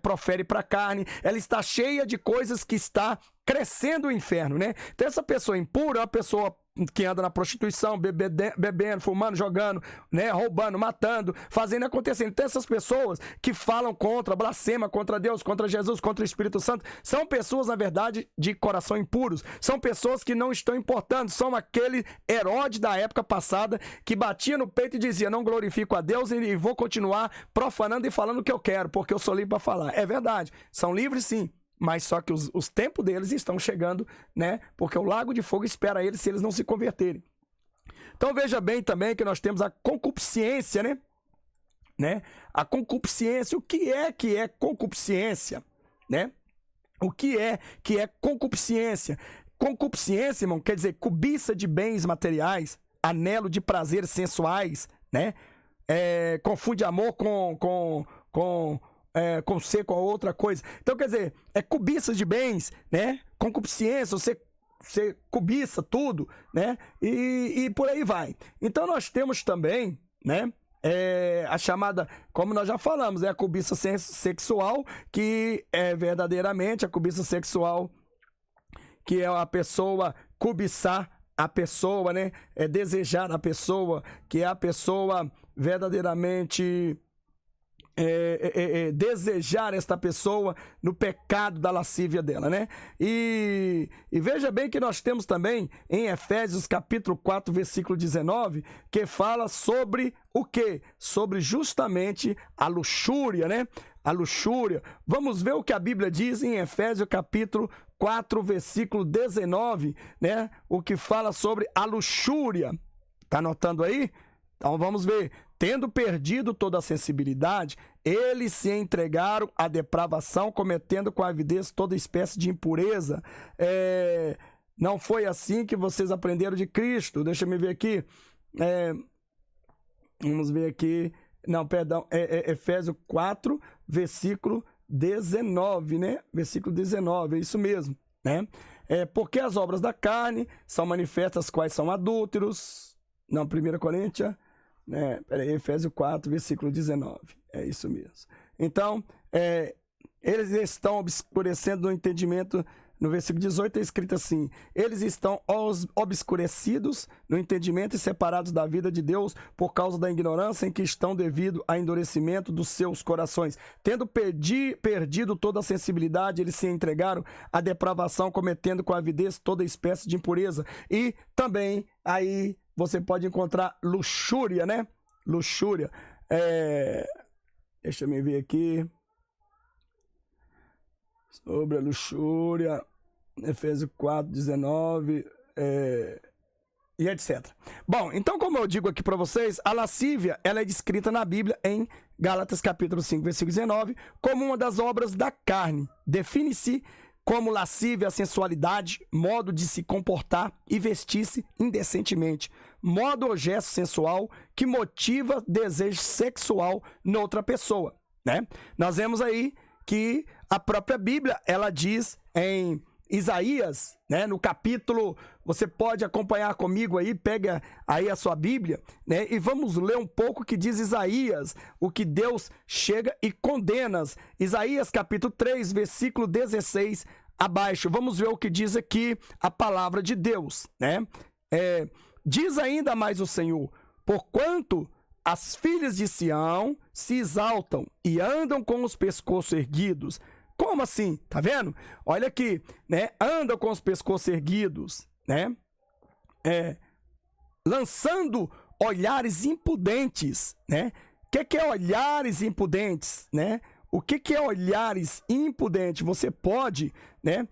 profere para a carne, ela está cheia de coisas que está crescendo o inferno, né? Então essa pessoa impura é uma pessoa que anda na prostituição, bebendo, fumando, jogando, né, roubando, matando, fazendo acontecer. Então essas pessoas que falam contra, blasfema contra Deus, contra Jesus, contra o Espírito Santo, são pessoas, na verdade, de coração impuros. São pessoas que não estão importando. São aquele Herodes da época passada que batia no peito e dizia, não glorifico a Deus e vou continuar profanando e falando o que eu quero, porque eu sou livre para falar. É verdade, são livres sim. Mas só que os tempos deles estão chegando, né? Porque o lago de fogo espera eles se eles não se converterem. Então veja bem também que nós temos a concupiscência, né? A concupiscência, o que é concupiscência, né? O que é concupiscência? Concupiscência, irmão, quer dizer cobiça de bens materiais, anelo de prazeres sensuais, né? Confunde amor com ser com a outra coisa. Então, quer dizer, cobiça de bens, né? Concupiscência, você cobiça tudo, né? E por aí vai. Então, nós temos também, né? A chamada, como nós já falamos, a cobiça sexual, que é verdadeiramente a cobiça sexual, que é a pessoa cobiçar a pessoa, né? Desejar a pessoa, que é a pessoa verdadeiramente desejar esta pessoa no pecado da lascívia dela, né? E veja bem que nós temos também em Efésios capítulo 4, versículo 19, que fala sobre o quê? Sobre justamente a luxúria, né? A luxúria. Vamos ver o que a Bíblia diz em Efésios capítulo 4, versículo 19, né? O que fala sobre a luxúria. Tá anotando aí? Então vamos ver. Tendo perdido toda a sensibilidade, eles se entregaram à depravação, cometendo com avidez toda espécie de impureza. Não foi assim que vocês aprenderam de Cristo. Deixa eu ver aqui. Vamos ver aqui. Não, perdão. Efésios 4, versículo 19, né? Versículo 19, é isso mesmo, né? Porque as obras da carne são manifestas, quais são adúlteros. Não, 1 Coríntios... Efésios 4, versículo 19. É isso mesmo. Então, eles estão obscurecendo o entendimento. No versículo 18 é escrito assim: eles estão obscurecidos no entendimento e separados da vida de Deus por causa da ignorância em que estão devido ao endurecimento dos seus corações. Tendo perdido toda a sensibilidade, eles se entregaram à depravação, cometendo com avidez toda espécie de impureza. E também aí você pode encontrar luxúria, né? Luxúria. Deixa eu ver aqui. Sobre a luxúria. Efésios 4, 19. E etc. Bom, então como eu digo aqui para vocês, a lascívia, ela é descrita na Bíblia em Gálatas capítulo 5, versículo 19, como uma das obras da carne. Define-se como lascívia a sensualidade, modo de se comportar e vestir-se indecentemente, modo ou gesto sensual que motiva desejo sexual noutra pessoa, né? Nós vemos aí que a própria Bíblia, ela diz em Isaías, né, no capítulo, você pode acompanhar comigo aí, pega aí a sua Bíblia, né, e vamos ler um pouco o que diz Isaías, o que Deus chega e condena. Isaías capítulo 3, versículo 16 abaixo. Vamos ver o que diz aqui a palavra de Deus, né? Diz ainda mais o Senhor: porquanto as filhas de Sião se exaltam e andam com os pescoços erguidos. Como assim? Tá vendo? Olha aqui, né? Andam com os pescoços erguidos, né? lançando olhares impudentes, né? O que é olhares impudentes, né? O que é olhares impudentes? Você pode, né,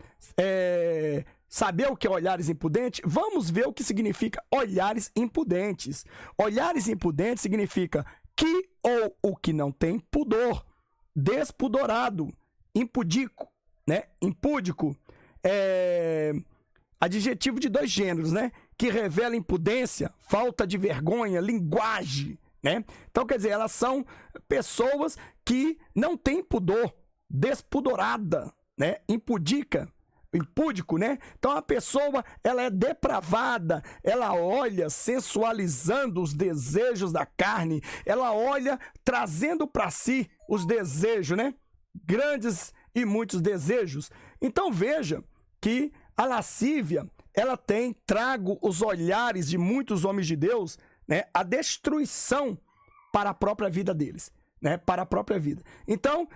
saber o que é olhares impudentes? Vamos ver o que significa olhares impudentes. Olhares impudentes significa que ou o que não tem pudor, despudorado, impudico, né? Impúdico, adjetivo de 2 gêneros, né? Que revela impudência, falta de vergonha, linguagem, né? Então, quer dizer, elas são pessoas que não têm pudor, despudorada, né? Impúdico, né? Então, a pessoa, ela é depravada, ela olha sensualizando os desejos da carne, ela olha trazendo para si os desejos, né? Grandes e muitos desejos. Então, veja que a lascívia, ela tem trago os olhares de muitos homens de Deus, né, a destruição para a própria vida deles, né, para a própria vida. Então,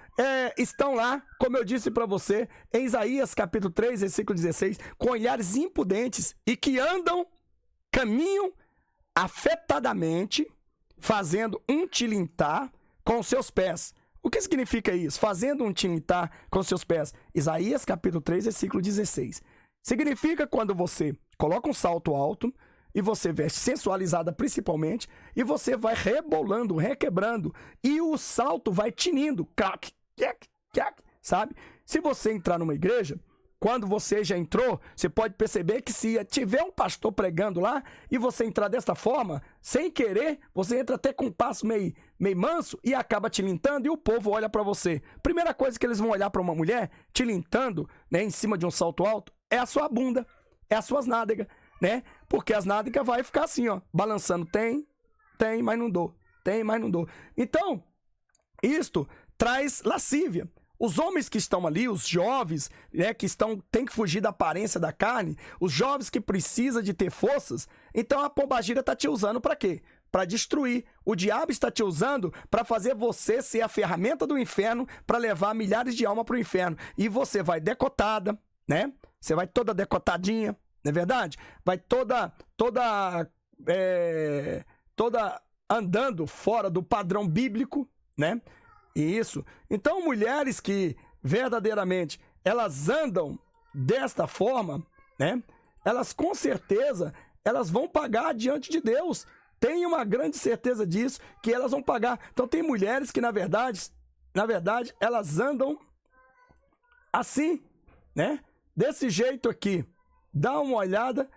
estão lá, como eu disse para você, em Isaías capítulo 3, versículo 16, com olhares impudentes e que caminham afetadamente, fazendo um tilintar com seus pés. O que significa isso? Fazendo um tilintar com seus pés. Isaías capítulo 3, versículo 16. Significa quando você coloca um salto alto e você veste sensualizada principalmente e você vai rebolando, requebrando e o salto vai tinindo, clac, clac, clac, sabe? Se você entrar numa igreja, quando você já entrou, você pode perceber que se tiver um pastor pregando lá e você entrar desta forma, sem querer, você entra até com um passo meio manso e acaba tilintando e o povo olha para você. Primeira coisa que eles vão olhar para uma mulher tilintando, né, em cima de um salto alto, é a sua bunda, é as suas nádegas, né? Porque as nádegas vai ficar assim, ó, balançando. Tem, mas não dou. Tem, mas não dou. Então, isto traz lascívia. Os homens que estão ali, os jovens, né, tem que fugir da aparência da carne, os jovens que precisam de ter forças, então a pombagira está te usando para quê? Para destruir. O diabo está te usando para fazer você ser a ferramenta do inferno, para levar milhares de almas para o inferno. E você vai decotada, né? Você vai toda decotadinha, não é verdade? Vai toda andando fora do padrão bíblico, né? Isso. Então, mulheres que verdadeiramente elas andam desta forma, né? Elas com certeza elas vão pagar diante de Deus. Tenho uma grande certeza disso, que elas vão pagar. Então, tem mulheres que na verdade, elas andam assim, né? Desse jeito aqui. Dá uma olhada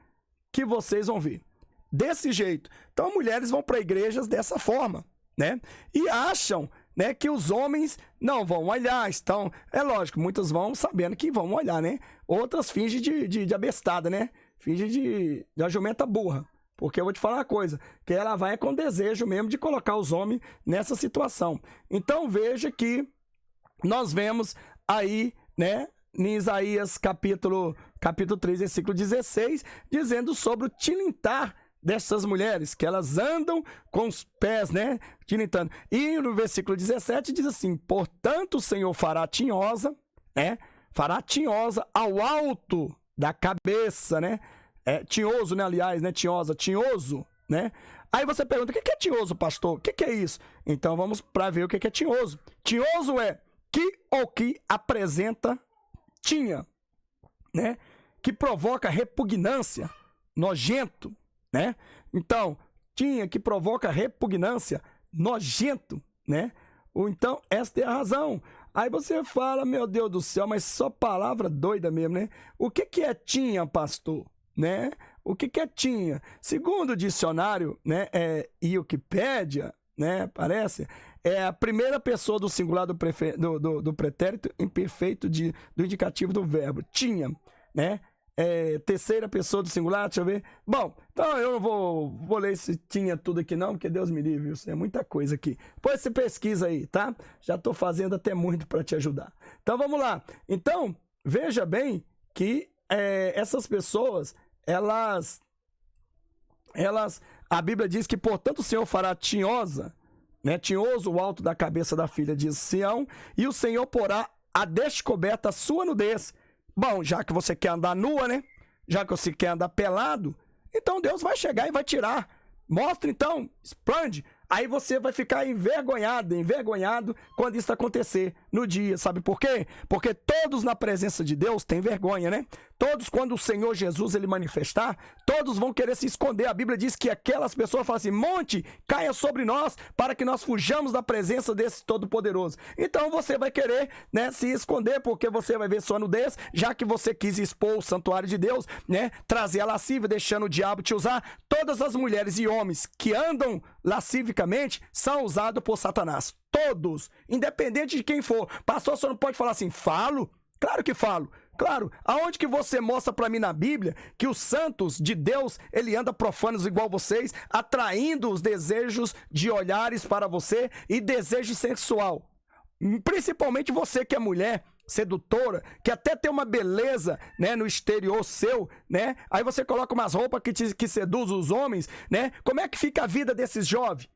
que vocês vão ver. Desse jeito. Então, mulheres vão para igrejas dessa forma, né? E acham, né, que os homens não vão olhar. Então, é lógico, muitas vão sabendo que vão olhar, né? Outras fingem de abestada, né? Fingem de uma jumenta burra. Porque eu vou te falar uma coisa, que ela vai com desejo mesmo de colocar os homens nessa situação. Então, veja que nós vemos aí, né, em Isaías capítulo 3, versículo 16, dizendo sobre o tilintar dessas mulheres, que elas andam com os pés, né, tilintando. E no versículo 17 diz assim: portanto o Senhor fará tinhosa, né, fará tinhosa ao alto da cabeça, né, tinhoso, né, aliás, né, tinhoso, né. Aí você pergunta, o que é tinhoso, pastor? O que é isso? Então vamos para ver o que é tinhoso. Tinhoso é que ou que apresenta tinha, né? Que provoca repugnância, nojento, né? Então, tinha que provoca repugnância, nojento, né? Ou então, esta é a razão. Aí você fala, meu Deus do céu, mas só palavra doida mesmo, né? O que é tinha, pastor? Né? O que é tinha? Segundo o dicionário, né, e Wikipédia, né, parece, é a primeira pessoa do singular do pretérito imperfeito do indicativo do verbo. Tinha, né? Terceira pessoa do singular, deixa eu ver. Bom, então eu não vou ler se tinha tudo aqui não, porque Deus me livre, isso é muita coisa aqui. Depois você pesquisa aí, tá? Já estou fazendo até muito para te ajudar. Então vamos lá. Então, veja bem que essas pessoas, a Bíblia diz que, portanto, o Senhor fará tinhosa, né, tinhoso o alto da cabeça da filha de Sião, e o Senhor porá a descoberta a sua nudez. Bom, já que você quer andar nua, né? Já que você quer andar pelado, Então Deus vai chegar e vai tirar. Mostra então, expande. Aí você vai ficar envergonhado quando isso acontecer no dia. Sabe por quê? Porque todos na presença de Deus têm vergonha, né? Todos, quando o Senhor Jesus ele manifestar, todos vão querer se esconder. A Bíblia diz que aquelas pessoas falam assim: monte, caia sobre nós, para que nós fujamos da presença desse Todo-Poderoso. Então você vai querer, né, se esconder, porque você vai ver sua nudez, já que você quis expor o santuário de Deus, né, trazer a lascívia, deixando o diabo te usar. Todas as mulheres e homens que andam lascivicamente são usados por Satanás. Todos, independente de quem for. Pastor, você não pode falar assim: falo? Claro que falo. Claro, aonde que você mostra para mim na Bíblia que os santos de Deus, ele anda profanos igual vocês, atraindo os desejos de olhares para você e desejo sexual? Principalmente você que é mulher, sedutora, que até tem uma beleza, né, no exterior seu, né? Aí você coloca umas roupas que seduz os homens, né? Como é que fica a vida desses jovens?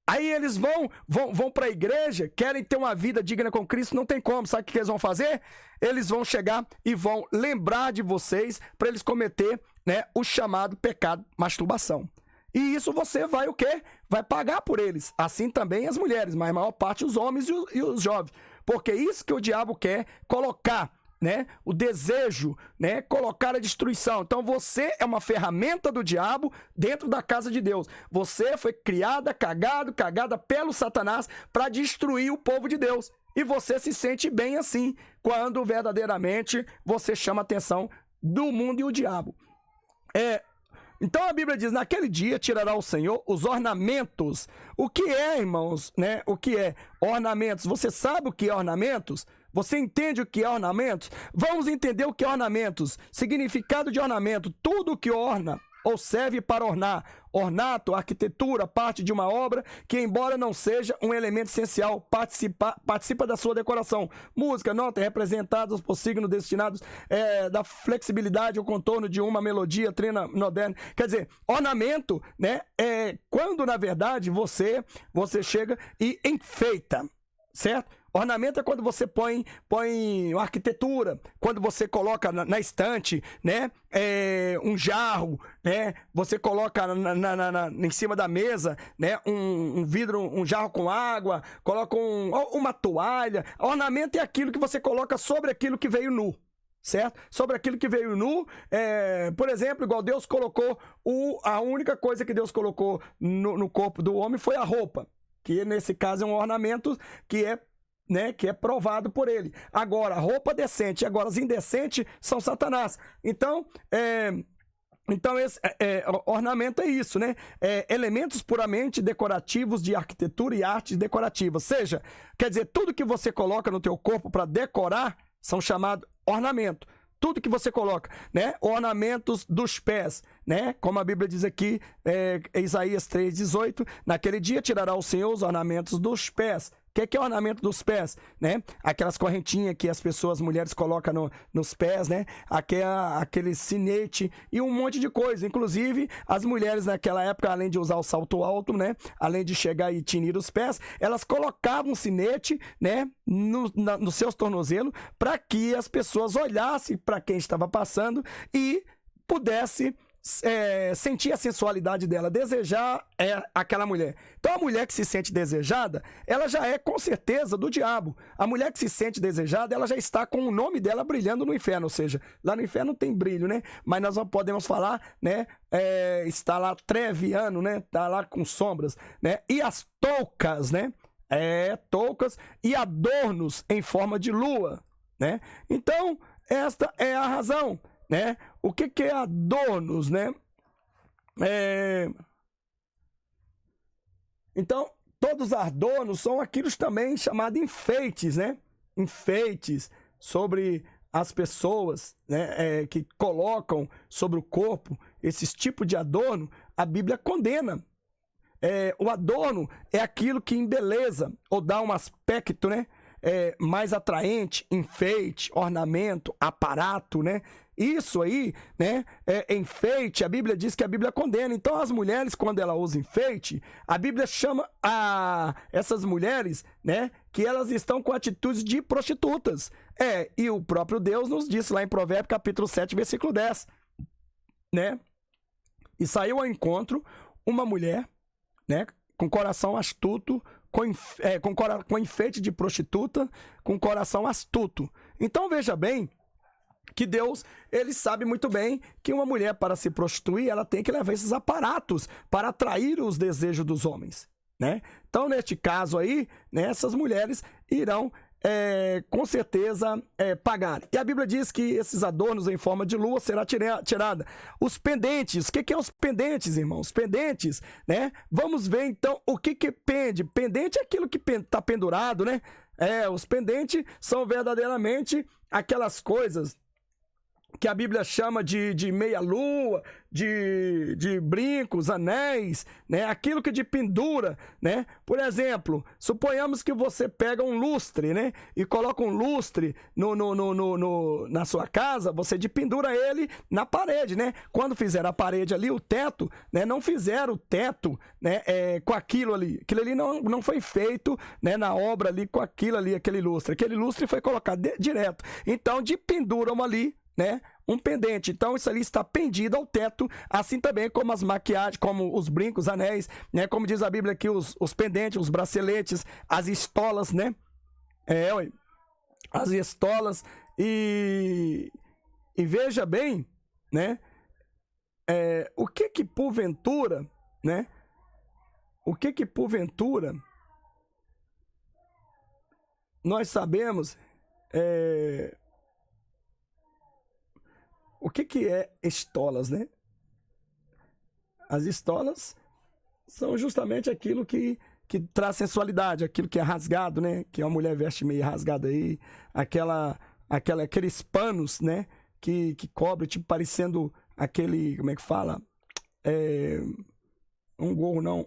Aí eles vão para a igreja, querem ter uma vida digna com Cristo, não tem como. Sabe o que eles vão fazer? Eles vão chegar e vão lembrar de vocês para eles cometer, né, o chamado pecado masturbação. E isso você vai o quê? Vai pagar por eles. Assim também as mulheres, mas a maior parte os homens e os jovens. Porque é isso que o diabo quer colocar, né? O desejo, né? Colocar a destruição. Então você é uma ferramenta do diabo dentro da casa de Deus. Você foi cagada pelo Satanás para destruir o povo de Deus. E você se sente bem assim, quando verdadeiramente você chama a atenção do mundo e o diabo. Então a Bíblia diz: naquele dia tirará o Senhor os ornamentos. O que é, irmãos, né? O que é ornamentos? Você sabe o que é ornamentos? Você entende o que é ornamentos? Vamos entender o que é ornamentos. Significado de ornamento: tudo que orna ou serve para ornar. Ornato, arquitetura, parte de uma obra que, embora não seja um elemento essencial, participa da sua decoração. Música, nota, representadas por signos destinados da flexibilidade ou contorno de uma melodia, trina moderna. Quer dizer, ornamento, né, é quando, na verdade, você chega e enfeita, certo? Ornamento é quando você põe uma arquitetura, quando você coloca na estante, né, um jarro, né, você coloca em cima da mesa, né, um vidro, um jarro com água, coloca uma toalha. Ornamento é aquilo que você coloca sobre aquilo que veio nu. Certo? Sobre aquilo que veio nu, por exemplo, igual Deus colocou, a única coisa que Deus colocou no corpo do homem foi a roupa, que nesse caso é um ornamento que é provado por ele. Agora, roupa decente, agora as indecentes são Satanás. Então esse ornamento é isso, né? Elementos puramente decorativos de arquitetura e artes decorativas. Seja, quer dizer, tudo que você coloca no teu corpo para decorar são chamados ornamento. Tudo que você coloca, né? Ornamentos dos pés, né? Como a Bíblia diz aqui, Isaías 3,18, naquele dia tirará o Senhor os ornamentos dos pés. O que é ornamento dos pés, né? Aquelas correntinhas que as mulheres colocam nos pés, né? Aquele sinete e um monte de coisa. Inclusive, as mulheres naquela época, além de usar o salto alto, né? Além de chegar e tinir os pés, elas colocavam um sinete, né? Nos seus tornozelos, para que as pessoas olhassem para quem estava passando e pudesse sentir a sensualidade dela, desejar aquela mulher. Então a mulher que se sente desejada, ela já é com certeza do diabo. A mulher que se sente desejada, ela já está com o nome dela brilhando no inferno, ou seja, lá no inferno não tem brilho, né? Mas nós não podemos falar, né? Está lá treviano, né? Está lá com sombras, né? E as toucas, né? Toucas e adornos em forma de lua, né? Então, esta é a razão, né? O que é adornos, né? Então, todos os adornos são aqueles também chamados enfeites, né? Enfeites sobre as pessoas, né? Que colocam sobre o corpo esses tipos de adorno, a Bíblia condena. O adorno é aquilo que embeleza ou dá um aspecto, né? Mais atraente, enfeite, ornamento, aparato, né? Isso aí, né, enfeite, a Bíblia diz que a Bíblia condena. Então as mulheres, quando ela usa enfeite, a Bíblia chama essas mulheres, né, que elas estão com atitudes de prostitutas. E o próprio Deus nos disse lá em Provérbios capítulo 7, versículo 10, né? E saiu ao encontro uma mulher, né, com coração astuto, com enfeite de prostituta, com coração astuto. Então veja bem que Deus, ele sabe muito bem que uma mulher, para se prostituir, ela tem que levar esses aparatos para atrair os desejos dos homens, né? Então, neste caso aí, né, essas mulheres irão com certeza pagar. E a Bíblia diz que esses adornos em forma de lua será tirada. Os pendentes, o que é os pendentes, irmãos? Pendentes, né? Vamos ver então o que pende. Pendente é aquilo que está pendurado, né? Os pendentes são verdadeiramente aquelas coisas que a Bíblia chama de meia-lua, de brincos, anéis, né? Aquilo que de pendura, né? Por exemplo, suponhamos que você pega um lustre, né? E coloca um lustre na sua casa, você pendura ele na parede, né? Quando fizer a parede ali, o teto, né? Não fizeram o teto, né? Com aquilo ali. Aquilo ali não foi feito, né? Na obra ali com aquilo ali, aquele lustre. Aquele lustre foi colocado direto. Então, penduram ali, né, um pendente. Então isso ali está pendido ao teto, assim também como as maquiagens, como os brincos, anéis, né, como diz a Bíblia aqui, os pendentes, os braceletes, as estolas, né, as estolas, e veja bem, né, o que porventura, né, nós sabemos, o que é estolas, né? As estolas são justamente aquilo que traz sensualidade, aquilo que é rasgado, né? Que a mulher veste meio rasgada aí, aqueles panos, né? Que cobre, tipo, parecendo aquele, como é que fala? Um gorro não,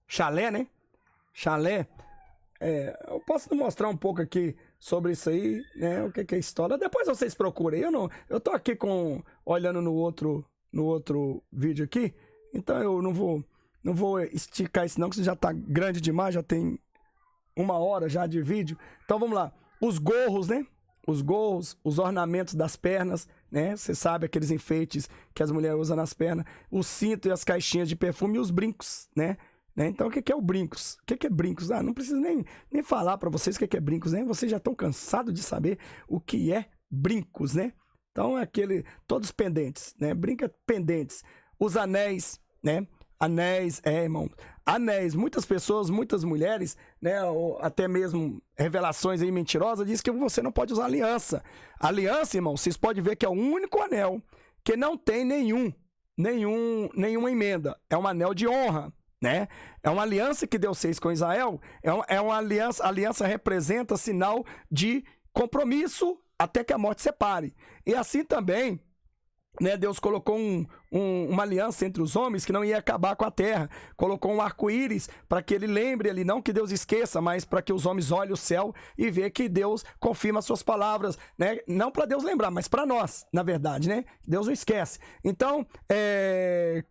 chalé, né? Chalé. Eu posso mostrar um pouco aqui sobre isso aí, né? O que é história. Depois vocês procurem. Eu tô aqui olhando no outro vídeo aqui, então eu não vou esticar isso não, que já tá grande demais, já tem 1 hora já de vídeo. Então vamos lá. Os gorros, né? Os gorros, os ornamentos das pernas, né? Você sabe, aqueles enfeites que as mulheres usam nas pernas, o cinto e as caixinhas de perfume e os brincos, né? Então, o que é o brincos? O que é brincos? Não preciso nem falar para vocês o que é brincos, né? Vocês já estão cansados de saber o que é brincos, né? Então, todos pendentes, né? Brinca pendentes. Os anéis, né? Anéis, irmão. Anéis. Muitas pessoas, muitas mulheres, né? Ou até mesmo revelações aí mentirosas, diz que você não pode usar aliança. Aliança, irmão, vocês podem ver que é o único anel que não tem nenhuma emenda. É um anel de honra, né? É uma aliança que Deus fez com Israel. É uma aliança. A aliança representa sinal de compromisso até que a morte separe. E assim também, né, Deus colocou uma aliança entre os homens que não ia acabar com a terra. Colocou um arco-íris para que ele lembre ali, não que Deus esqueça, mas para que os homens olhem o céu e vejam que Deus confirma as suas palavras, né? Não para Deus lembrar, mas para nós, na verdade, né? Deus não esquece. Então,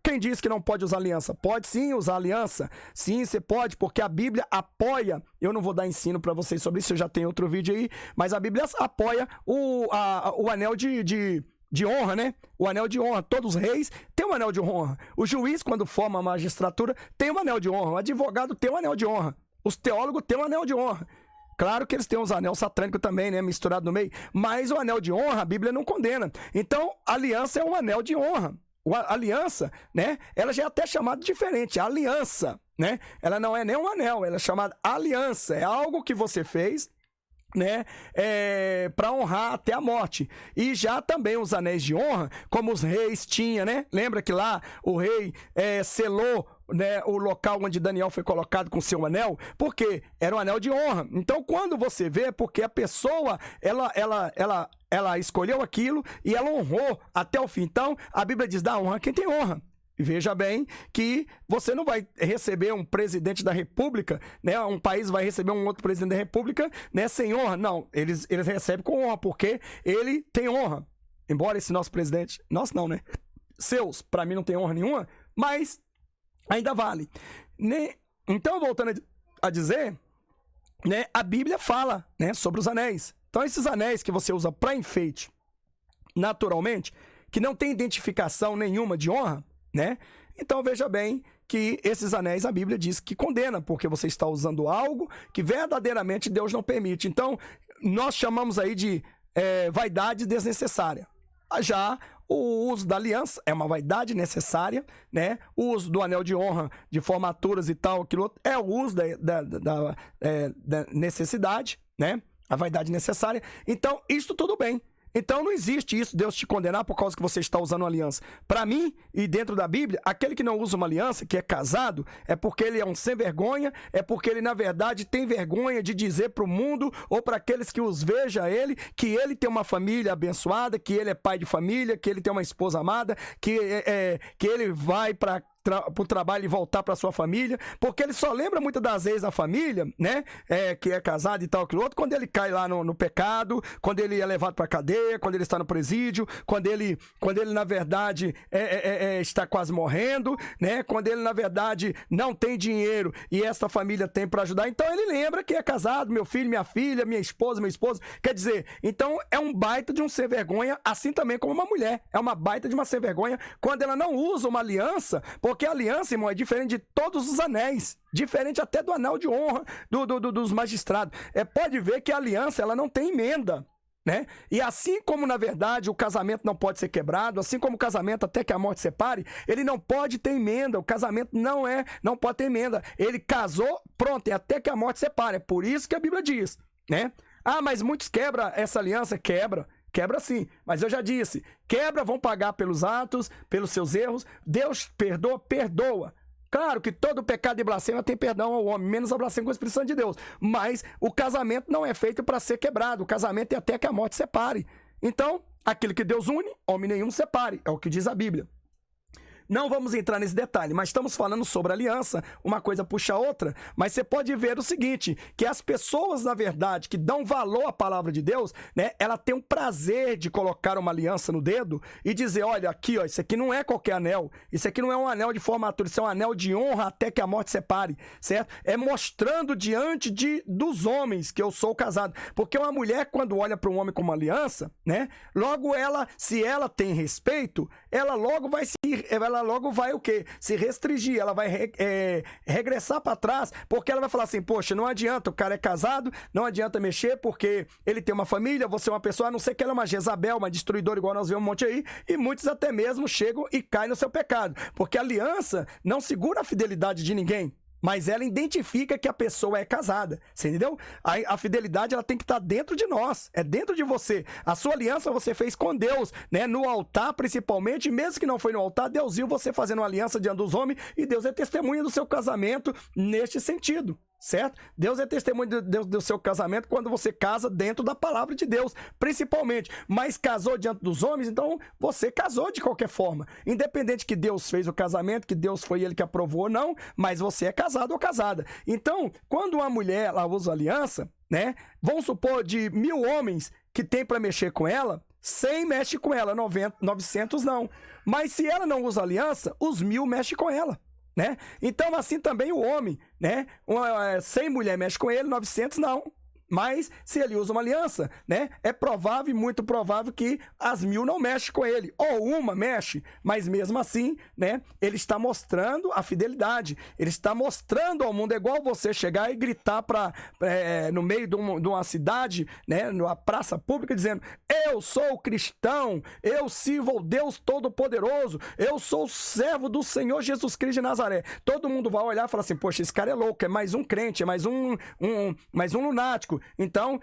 quem diz que não pode usar aliança? Pode sim usar aliança. Sim, você pode, porque a Bíblia apoia. Eu não vou dar ensino para vocês sobre isso, eu já tenho outro vídeo aí, mas a Bíblia apoia o anel de honra, né? O anel de honra. Todos os reis têm um anel de honra. O juiz, quando forma a magistratura, tem um anel de honra. O advogado tem um anel de honra. Os teólogos têm um anel de honra. Claro que eles têm uns anel satânicos também, né? Misturado no meio. Mas o anel de honra, a Bíblia não condena. Então, a aliança é um anel de honra. A aliança, né? Ela já é até chamada diferente. A aliança, né? Ela não é nem um anel. Ela é chamada aliança. É algo que você fez, né, para honrar até a morte. E já também os anéis de honra, como os reis tinham, né? Lembra que lá o rei selou, né, o local onde Daniel foi colocado com seu anel? Porque era um anel de honra. Então, quando você vê, porque a pessoa ela escolheu aquilo e ela honrou até o fim. Então, a Bíblia diz: dá honra a quem tem honra. Veja bem que você não vai receber um presidente da república, né? Um país vai receber um outro presidente da república, né, sem honra. Não, eles recebem com honra, porque ele tem honra. Embora esse nosso presidente, nosso não, né? Seus, para mim não tem honra nenhuma, mas ainda vale. Né? Então, voltando a dizer, né, a Bíblia fala, né, sobre os anéis. Então, esses anéis que você usa para enfeite, naturalmente, o que não tem identificação nenhuma de honra, né? Então veja bem que esses anéis a Bíblia diz que condena, porque você está usando algo que verdadeiramente Deus não permite. Então nós chamamos aí de vaidade desnecessária. Já o uso da aliança é uma vaidade necessária, né? O uso do anel de honra, de formaturas e tal, aquilo outro, é o uso da necessidade, né? A vaidade necessária. Então, isso tudo bem. Então, não existe isso, Deus te condenar por causa que você está usando uma aliança. Para mim, e dentro da Bíblia, aquele que não usa uma aliança, que é casado, é porque ele é um sem vergonha, é porque ele, na verdade, tem vergonha de dizer para o mundo ou para aqueles que os vejam ele, que ele tem uma família abençoada, que ele é pai de família, que ele tem uma esposa amada, que ele vai para o trabalho e voltar para sua família, porque ele só lembra muitas das vezes a família, né, que é casado e tal, aquilo outro, quando ele cai lá no pecado, quando ele é levado para a cadeia, quando ele está no presídio, quando ele na verdade está quase morrendo, né, quando ele na verdade não tem dinheiro e esta família tem para ajudar, então ele lembra que é casado, meu filho, minha filha, minha esposa, meu esposo, quer dizer, então é um baita de um sem vergonha, assim também como uma mulher, é uma baita de uma sem vergonha quando ela não usa uma aliança, porque a aliança, irmão, é diferente de todos os anéis, diferente até do anel de honra dos magistrados. Pode ver que a aliança ela não tem emenda, né? E assim como, na verdade, o casamento não pode ser quebrado, assim como o casamento até que a morte separe, ele não pode ter emenda, o casamento não pode ter emenda. Ele casou, pronto, é até que a morte separe. É por isso que a Bíblia diz, né? Ah, mas muitos quebram essa aliança, quebra sim, mas eu já disse, quebra, vão pagar pelos atos, pelos seus erros, Deus perdoa. Claro que todo pecado e blasfêmia tem perdão ao homem, menos a blasfêmia com o Espírito Santo de Deus, mas o casamento não é feito para ser quebrado, o casamento é até que a morte separe. Então, aquilo que Deus une, homem nenhum separe, é o que diz a Bíblia. Não vamos entrar nesse detalhe, mas estamos falando sobre aliança, uma coisa puxa a outra, mas você pode ver o seguinte, que as pessoas, na verdade, que dão valor à palavra de Deus, né, ela tem um prazer de colocar uma aliança no dedo e dizer, olha, aqui, ó, isso aqui não é qualquer anel, isso aqui não é um anel de formatura, isso é um anel de honra até que a morte separe, certo? É mostrando diante dos homens que eu sou casado, porque uma mulher, quando olha para um homem com uma aliança, né, logo ela, se ela tem respeito, ela logo vai o quê? Se restringir, ela vai regressar para trás, porque ela vai falar assim, poxa, não adianta, o cara é casado, não adianta mexer, porque ele tem uma família, você é uma pessoa, a não ser que ela é uma Jezabel, uma destruidora, igual nós vemos um monte aí, e muitos até mesmo chegam e caem no seu pecado, porque a aliança não segura a fidelidade de ninguém, mas ela identifica que a pessoa é casada, você entendeu? A fidelidade ela tem que estar dentro de nós, é dentro de você. A sua aliança você fez com Deus, né? No altar principalmente, mesmo que não foi no altar, Deus viu você fazendo uma aliança diante dos homens e Deus é testemunha do seu casamento neste sentido. Certo? Deus é testemunho do seu casamento quando você casa dentro da palavra de Deus, principalmente. Mas casou diante dos homens, então você casou de qualquer forma. Independente que Deus fez o casamento, que Deus foi ele que aprovou ou não, mas você é casado ou casada. Então, quando uma mulher ela usa aliança, né? Vamos supor de 1000 homens que tem para mexer com ela, 100 mexe com ela, 900 não. Mas se ela não usa aliança, os 1000 mexem com ela. Né? Então, assim também o homem, né? 100 mulheres mexe com ele, 900 não. Mas, se ele usa uma aliança, né? É provável, muito provável que as 1000 não mexem com ele. Ou uma mexe, mas mesmo assim, né? Ele está mostrando a fidelidade. Ele está mostrando ao mundo, é igual você chegar e gritar no meio de uma cidade, né? Numa praça pública, dizendo, eu sou cristão, eu sirvo ao Deus Todo-Poderoso, eu sou servo do Senhor Jesus Cristo de Nazaré. Todo mundo vai olhar e falar assim, poxa, esse cara é louco, é mais um crente, é mais um lunático. Então,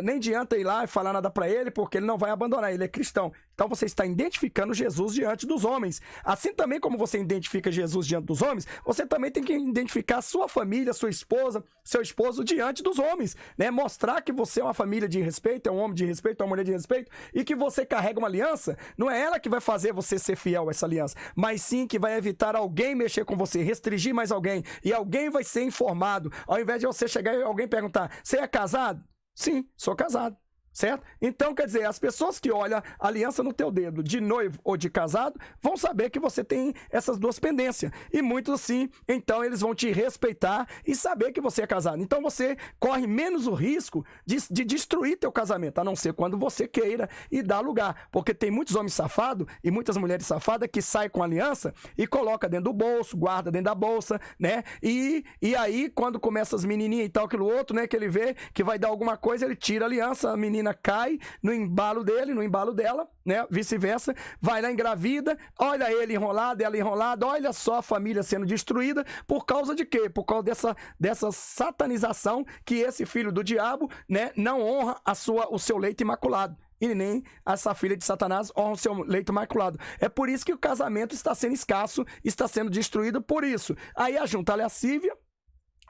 nem adianta ir lá e falar nada para ele, porque ele não vai abandonar, ele é cristão. Então, você está identificando Jesus diante dos homens. Assim também como você identifica Jesus diante dos homens, você também tem que identificar sua família, sua esposa, seu esposo diante dos homens, né? Mostrar que você é uma família de respeito, é um homem de respeito, é uma mulher de respeito, e que você carrega uma aliança. Não é ela que vai fazer você ser fiel a essa aliança, mas sim que vai evitar alguém mexer com você, restringir mais alguém, e alguém vai ser informado. Ao invés de você chegar e alguém perguntar, você é casado? Sim, sou casado. certo? Então, quer dizer, as pessoas que olham a aliança no teu dedo de noivo ou de casado vão saber que você tem essas duas pendências. E muitos assim, então eles vão te respeitar e saber que você é casado. Então você corre menos o risco de destruir teu casamento, a não ser quando você queira e dá lugar. Porque tem muitos homens safados e muitas mulheres safadas que saem com aliança e coloca dentro do bolso, guarda dentro da bolsa, né? E aí, quando começa as menininhas e tal, aquilo outro, né? Que ele vê que vai dar alguma coisa, ele tira a aliança, a menina cai no embalo dele, no embalo dela, né? Vice-versa, vai lá, engravida, olha ele enrolado, ela enrolada, olha só a família sendo destruída, por causa de quê? Por causa dessa satanização que esse filho do diabo, né, não honra o seu leito imaculado. E nem essa filha de Satanás honra o seu leito imaculado. É por isso que o casamento está sendo escasso, está sendo destruído por isso. Aí ajunta a lascívia,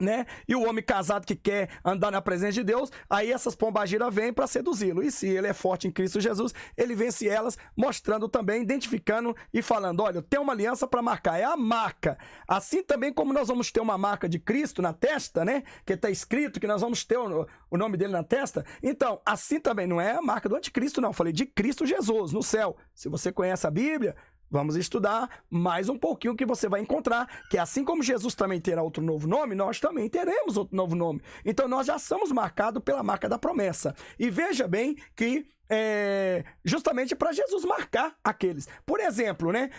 né? E o homem casado que quer andar na presença de Deus, aí essas pombagiras vêm para seduzi-lo. E se ele é forte em Cristo Jesus, ele vence elas, mostrando também, identificando e falando: olha, eu tenho uma aliança para marcar, é a marca. Assim também como nós vamos ter uma marca de Cristo na testa, né? Que está escrito que nós vamos ter o nome dele na testa. Então, assim também não é a marca do anticristo, não. Eu falei de Cristo Jesus no céu. Se você conhece a Bíblia, vamos estudar mais um pouquinho que você vai encontrar que assim como Jesus também terá outro novo nome, nós também teremos outro novo nome. Então nós já somos marcados pela marca da promessa. E veja bem que justamente para Jesus marcar aqueles. Por exemplo, né?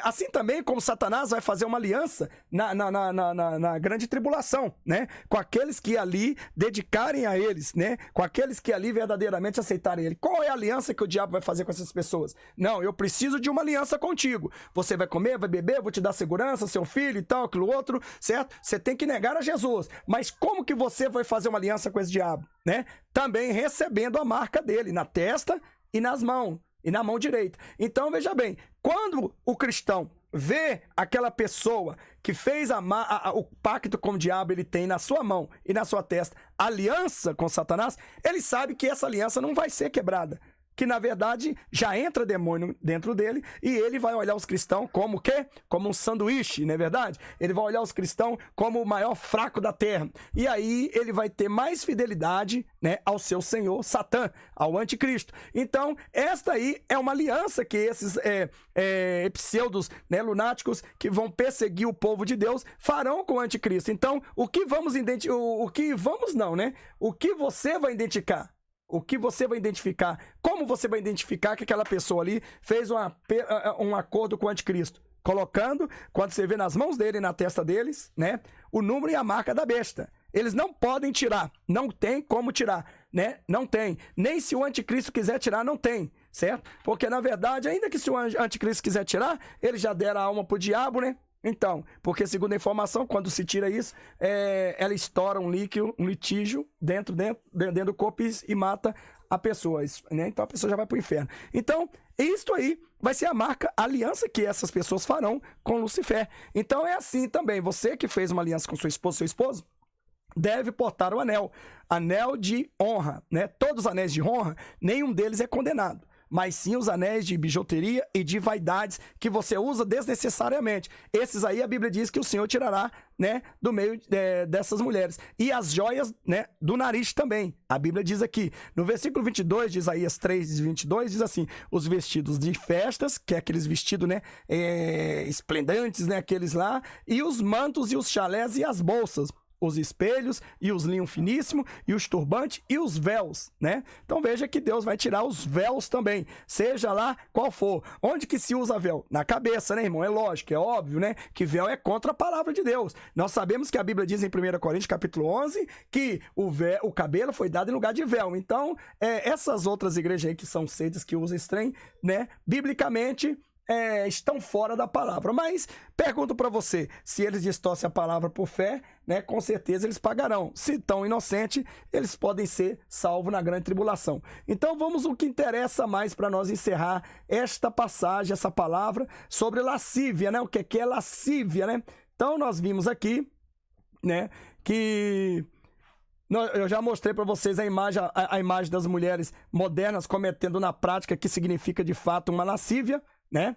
Assim também como Satanás vai fazer uma aliança na grande tribulação, né? Com aqueles que ali dedicarem a eles, né? Com aqueles que ali verdadeiramente aceitarem ele. Qual é a aliança que o diabo vai fazer com essas pessoas? Não, eu preciso de uma aliança contigo. Você vai comer, vai beber, vou te dar segurança, seu filho e tal, aquilo outro, certo? Você tem que negar a Jesus. Mas como que você vai fazer uma aliança com esse diabo, né? Também recebendo a marca dele na testa e nas mãos, e na mão direita. Então, veja bem, quando o cristão vê aquela pessoa que fez o pacto com o diabo, ele tem na sua mão e na sua testa aliança com Satanás, ele sabe que essa aliança não vai ser quebrada. Que na verdade já entra demônio dentro dele e ele vai olhar os cristãos como o quê? Como um sanduíche, não é verdade? Ele vai olhar os cristãos como o maior fraco da terra. E aí ele vai ter mais fidelidade, né, ao seu senhor Satã, ao anticristo. Então, esta aí é uma aliança que esses pseudos, né, lunáticos que vão perseguir o povo de Deus farão com o anticristo. Então, o que vamos identificar? O que vamos não, né? O que você vai identificar? O que você vai identificar? Como você vai identificar que aquela pessoa ali fez um acordo com o anticristo? Colocando, quando você vê nas mãos dele e na testa deles, né, o número e a marca da besta. Eles não podem tirar, não tem como tirar, né? Não tem. Nem se o anticristo quiser tirar, não tem, certo? Porque, na verdade, ainda que se o anticristo quiser tirar, ele já dera a alma pro diabo, né? Então, porque segundo a informação, quando se tira isso, ela estoura um litígio dentro do corpo e mata a pessoa, né? Então a pessoa já vai para o inferno. Então, isto aí vai ser a marca, a aliança que essas pessoas farão com Lucifer. Então é assim também, você que fez uma aliança com seu esposo, deve portar o anel de honra, né? Todos os anéis de honra, nenhum deles é condenado, mas sim os anéis de bijuteria e de vaidades que você usa desnecessariamente. Esses aí a Bíblia diz que o Senhor tirará, né, do meio dessas mulheres. E as joias, né, do nariz também. A Bíblia diz aqui, no versículo 22 de Isaías 3:22, diz assim: os vestidos de festas, que é aqueles vestidos, né, esplendentes, né, aqueles lá, e os mantos e os chalés e as bolsas, os espelhos e os linhos finíssimos e os turbantes e os véus, né? Então veja que Deus vai tirar os véus também, seja lá qual for. Onde que se usa véu? Na cabeça, né, irmão? É lógico, é óbvio, né, que véu é contra a palavra de Deus. Nós sabemos que a Bíblia diz em 1 Coríntios capítulo 11 que o cabelo foi dado em lugar de véu. Então, essas outras igrejas aí que são seitas que usam esse trem, né, biblicamente estão fora da palavra. Mas pergunto para você, se eles distorcem a palavra por fé, né, com certeza eles pagarão. Se tão inocente, eles podem ser salvos na grande tribulação. Então vamos ao que interessa mais para nós encerrar esta passagem, essa palavra sobre lascívia, né? O que é lascívia, né? Então nós vimos aqui, né, que eu já mostrei para vocês a imagem das mulheres modernas cometendo na prática que significa de fato uma lascívia, né?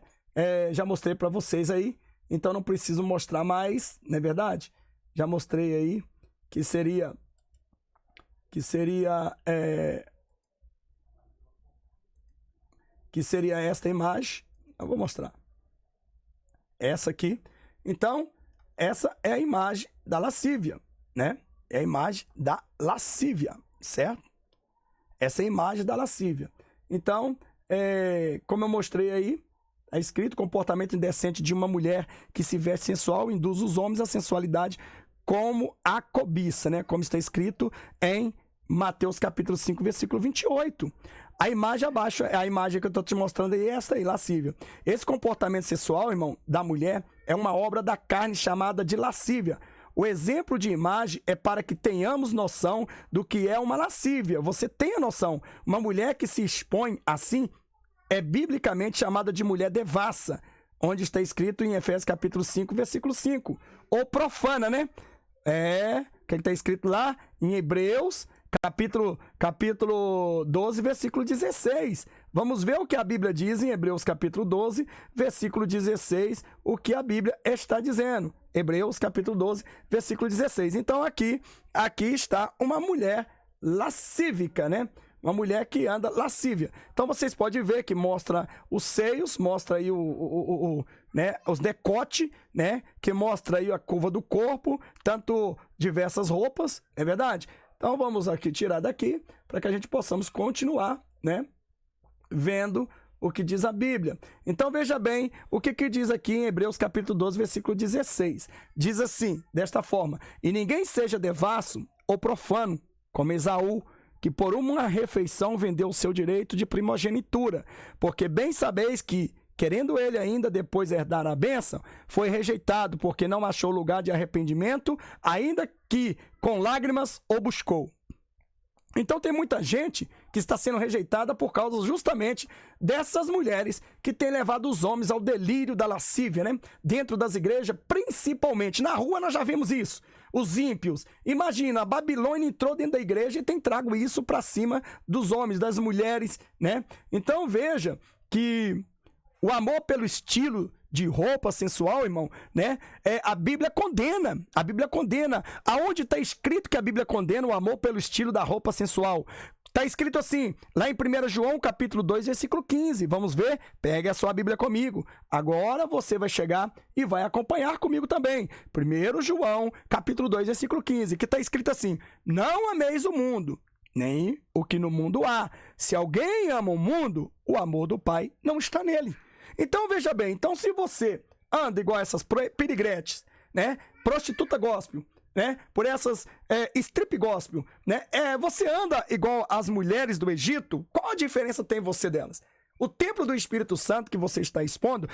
Já mostrei para vocês aí, então não preciso mostrar mais, não é verdade? Já mostrei aí que seria que seria esta imagem. Eu vou mostrar. Essa aqui. Então, essa é a imagem da lascívia, né? É a imagem da lascívia, certo? Essa é a imagem da lascívia. Então, como eu mostrei aí, é escrito: comportamento indecente de uma mulher que se veste sensual induz os homens à sensualidade como a cobiça, né? Como está escrito em Mateus capítulo 5, versículo 28. A imagem abaixo, a imagem que eu estou te mostrando aí, é essa aí, lascívia. Esse comportamento sexual, irmão, da mulher, é uma obra da carne chamada de lascívia. O exemplo de imagem é para que tenhamos noção do que é uma lascívia. Você tem a noção. Uma mulher que se expõe assim é biblicamente chamada de mulher devassa, onde está escrito em Efésios capítulo 5, versículo 5. Ou profana, né? O que está escrito lá em Hebreus capítulo 12, versículo 16. Vamos ver o que a Bíblia diz em Hebreus capítulo 12, versículo 16, o que a Bíblia está dizendo. Hebreus capítulo 12, versículo 16. Então aqui está uma mulher lascívica, né? Uma mulher que anda lascívia. Então vocês podem ver que mostra os seios, mostra aí né, os decote, né? Que mostra aí a curva do corpo, tanto diversas roupas, é verdade? Então vamos aqui tirar daqui para que a gente possamos continuar, né, vendo o que diz a Bíblia. Então veja bem o que diz aqui em Hebreus capítulo 12, versículo 16. Diz assim, desta forma: e ninguém seja devasso ou profano, como Esaú, que por uma refeição vendeu o seu direito de primogenitura, porque bem sabeis que, querendo ele ainda depois herdar a bênção, foi rejeitado, porque não achou lugar de arrependimento, ainda que com lágrimas o buscou. Então tem muita gente que está sendo rejeitada por causa justamente dessas mulheres que têm levado os homens ao delírio da lascívia, né? Dentro das igrejas, principalmente. Na rua nós já vimos isso. Os ímpios. Imagina, a Babilônia entrou dentro da igreja e tem trago isso para cima dos homens, das mulheres, né? Então veja que o amor pelo estilo de roupa sensual, irmão, né? A Bíblia condena. A Bíblia condena. Aonde está escrito que a Bíblia condena o amor pelo estilo da roupa sensual? Está escrito assim, lá em 1 João, capítulo 2, versículo 15. Vamos ver? Pegue a sua Bíblia comigo. Agora você vai chegar e vai acompanhar comigo também. 1 João, capítulo 2, versículo 15, que está escrito assim: não ameis o mundo, nem o que no mundo há. Se alguém ama o mundo, o amor do Pai não está nele. Então, veja bem, então se você anda igual essas pirigretes, né, prostituta gospel, né, por essas strip gospel, né, você anda igual as mulheres do Egito, qual a diferença tem você delas? O templo do Espírito Santo que você está expondo,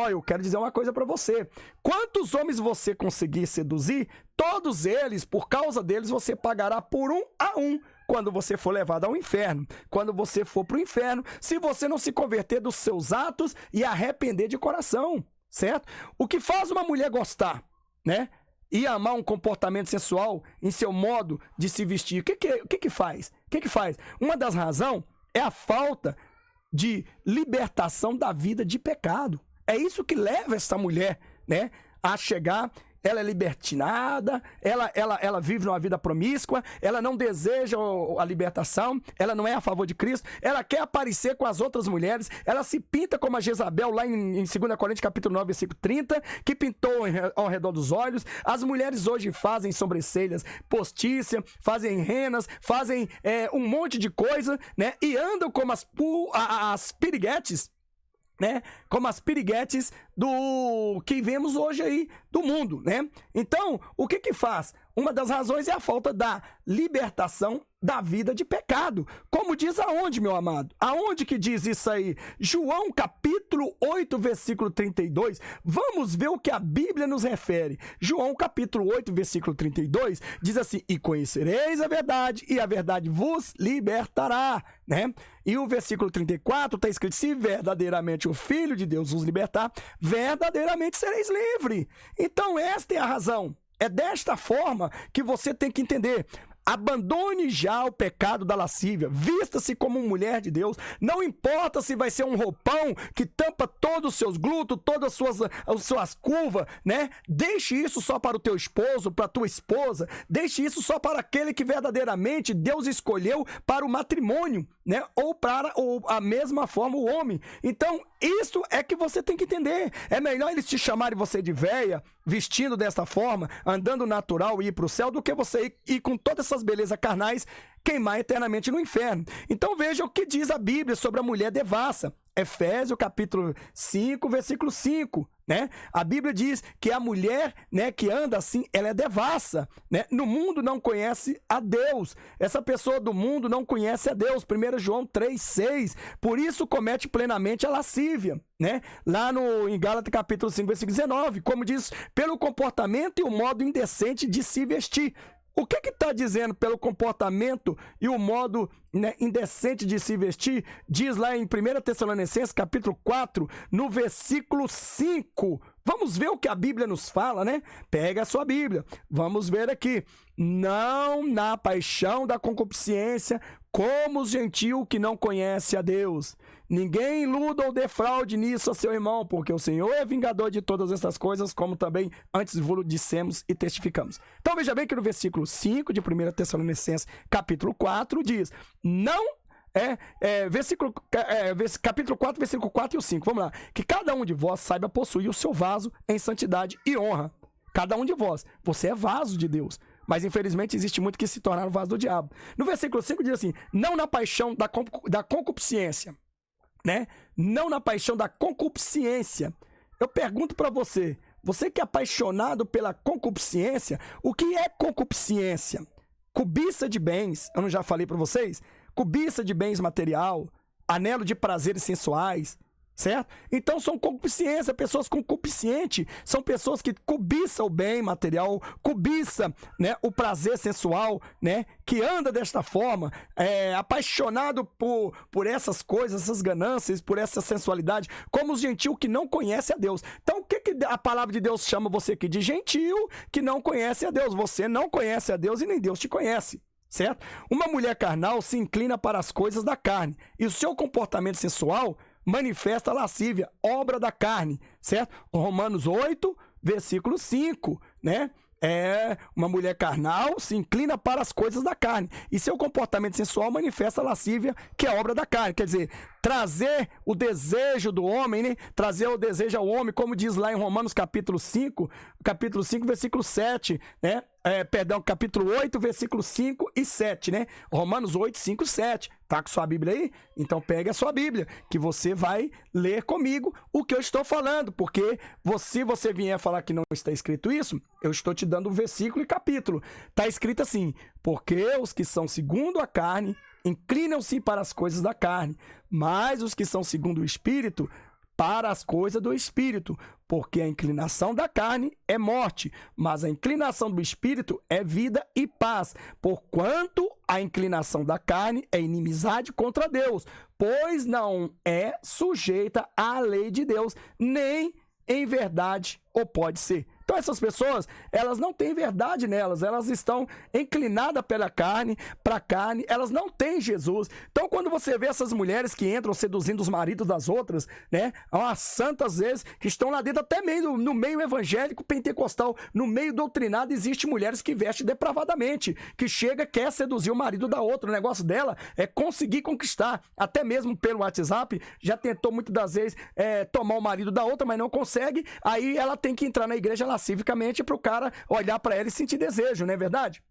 eu quero dizer uma coisa para você. Quantos homens você conseguir seduzir, todos eles, por causa deles, você pagará por um a um. Quando você for levado ao inferno, quando você for para o inferno, se você não se converter dos seus atos e arrepender de coração, certo? O que faz uma mulher gostar, né? E amar um comportamento sensual em seu modo de se vestir, o que faz? O que faz? Uma das razões é a falta de libertação da vida de pecado. É isso que leva essa mulher, né, a chegar. Ela é libertinada, ela vive numa vida promíscua, ela não deseja a libertação, ela não é a favor de Cristo, ela quer aparecer com as outras mulheres, ela se pinta como a Jezabel, lá em 2 Coríntios capítulo 9, versículo 30, que pintou ao redor dos olhos. As mulheres hoje fazem sobrancelhas postiça, fazem renas, fazem um monte de coisa, né? E andam como as piriguetes, né? Como as piriguetes do que vemos hoje aí do mundo, né? Então, o que faz? Uma das razões é a falta da libertação da vida de pecado. Como diz aonde, meu amado? Aonde que diz isso aí? João capítulo 8, versículo 32. Vamos ver o que a Bíblia nos refere. João capítulo 8, versículo 32 diz assim: e conhecereis a verdade, e a verdade vos libertará, né? E o versículo 34 está escrito: se verdadeiramente o Filho de Deus vos libertar, verdadeiramente sereis livres. Então esta é a razão. É desta forma que você tem que entender. Abandone já o pecado da lascívia. Vista-se como mulher de Deus. Não importa se vai ser um roupão que tampa todos os seus glúteos, todas as suas curvas, né? Deixe isso só para o teu esposo, para a tua esposa. Deixe isso só para aquele que verdadeiramente Deus escolheu para o matrimônio, né? Ou para a mesma forma o homem. Então, isso é que você tem que entender. É melhor eles te chamarem você de véia, vestindo dessa forma, andando natural e ir para o céu, do que você ir com todas essas belezas carnais, queimar eternamente no inferno. Então veja o que diz a Bíblia sobre a mulher devassa. Efésios capítulo 5, versículo 5, né? A Bíblia diz que a mulher, né, que anda assim, ela é devassa, né? No mundo não conhece a Deus. Essa pessoa do mundo não conhece a Deus. 1 João 3, 6. Por isso comete plenamente a lascívia, né? Lá em Gálatas capítulo 5, versículo 19, como diz, pelo comportamento e o modo indecente de se vestir. O que está dizendo pelo comportamento e o modo, né, indecente de se vestir? Diz lá em 1 Tessalonicenses, capítulo 4, no versículo 5. Vamos ver o que a Bíblia nos fala, né? Pega a sua Bíblia. Vamos ver aqui. Não na paixão da concupiscência, como os gentios que não conhecem a Deus. Ninguém iluda ou defraude nisso a seu irmão, porque o Senhor é vingador de todas essas coisas, como também antes vos dissemos e testificamos. Então veja bem que no versículo 5 de 1 Tessalonicenses, capítulo 4, diz, capítulo 4, versículo 4 e o 5, vamos lá. Que cada um de vós saiba possuir o seu vaso em santidade e honra. Cada um de vós. Você é vaso de Deus. Mas infelizmente existe muito que se tornaram vaso do diabo. No versículo 5 diz assim, não na paixão da concupiscência, né? Não na paixão da concupiscência. Eu pergunto para você, você que é apaixonado pela concupiscência, o que é concupiscência? Cobiça de bens, eu não já falei para vocês? Cobiça de bens material, anelo de prazeres sensuais, certo? Então são concupiscência, pessoas concupiscentes, são pessoas que cobiçam o bem material, cobiça, né, o prazer sensual, né, que anda desta forma, apaixonado por essas coisas, essas ganâncias, por essa sensualidade, como os gentios que não conhecem a Deus. Então o que a palavra de Deus chama você aqui? De gentio que não conhece a Deus. Você não conhece a Deus e nem Deus te conhece. Certo? Uma mulher carnal se inclina para as coisas da carne, e o seu comportamento sensual manifesta a lascívia, obra da carne, certo? Romanos 8, versículo 5, né? Uma mulher carnal se inclina para as coisas da carne, e seu comportamento sensual manifesta a lascívia, que é obra da carne. Quer dizer, trazer o desejo do homem, né? Trazer o desejo ao homem, como diz lá em Romanos capítulo 5, versículo 7, né? Capítulo 8, versículo 5 e 7, né? Romanos 8, 5 e 7. Tá com sua Bíblia aí? Então pegue a sua Bíblia, que você vai ler comigo o que eu estou falando, porque se você vier falar que não está escrito isso, eu estou te dando um versículo e capítulo. Está escrito assim, porque os que são segundo a carne inclinam-se para as coisas da carne, mas os que são segundo o Espírito, para as coisas do Espírito, porque a inclinação da carne é morte, mas a inclinação do Espírito é vida e paz, porquanto a inclinação da carne é inimizade contra Deus, pois não é sujeita à lei de Deus, nem em verdade ou pode ser. Então essas pessoas, elas não têm verdade nelas, elas estão inclinadas pela carne, para a carne, elas não têm Jesus. Então quando você vê essas mulheres que entram seduzindo os maridos das outras, né, umas santas vezes, que estão lá dentro, até meio no meio evangélico, pentecostal, no meio doutrinado, existe mulheres que vestem depravadamente, que chega, quer seduzir o marido da outra. O negócio dela é conseguir conquistar, até mesmo pelo WhatsApp, já tentou muitas das vezes tomar o marido da outra, mas não consegue, aí ela tem que entrar na igreja lascivicamente para o cara olhar para ela e sentir desejo, não é verdade?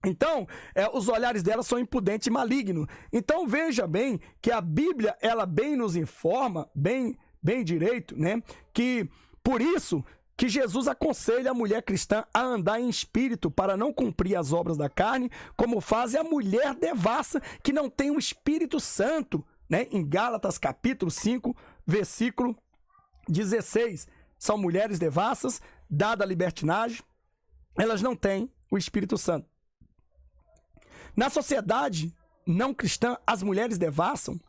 Então, os olhares dela são impudentes e malignos. Então, veja bem que a Bíblia, ela bem nos informa, bem direito, né? Que, por isso, que Jesus aconselha a mulher cristã a andar em espírito para não cumprir as obras da carne, como faz a mulher devassa que não tem o Espírito Santo, né? Em Gálatas capítulo 5, versículo 16. São mulheres devassas, dada a libertinagem, elas não têm o Espírito Santo. Na sociedade não cristã, as mulheres devassam,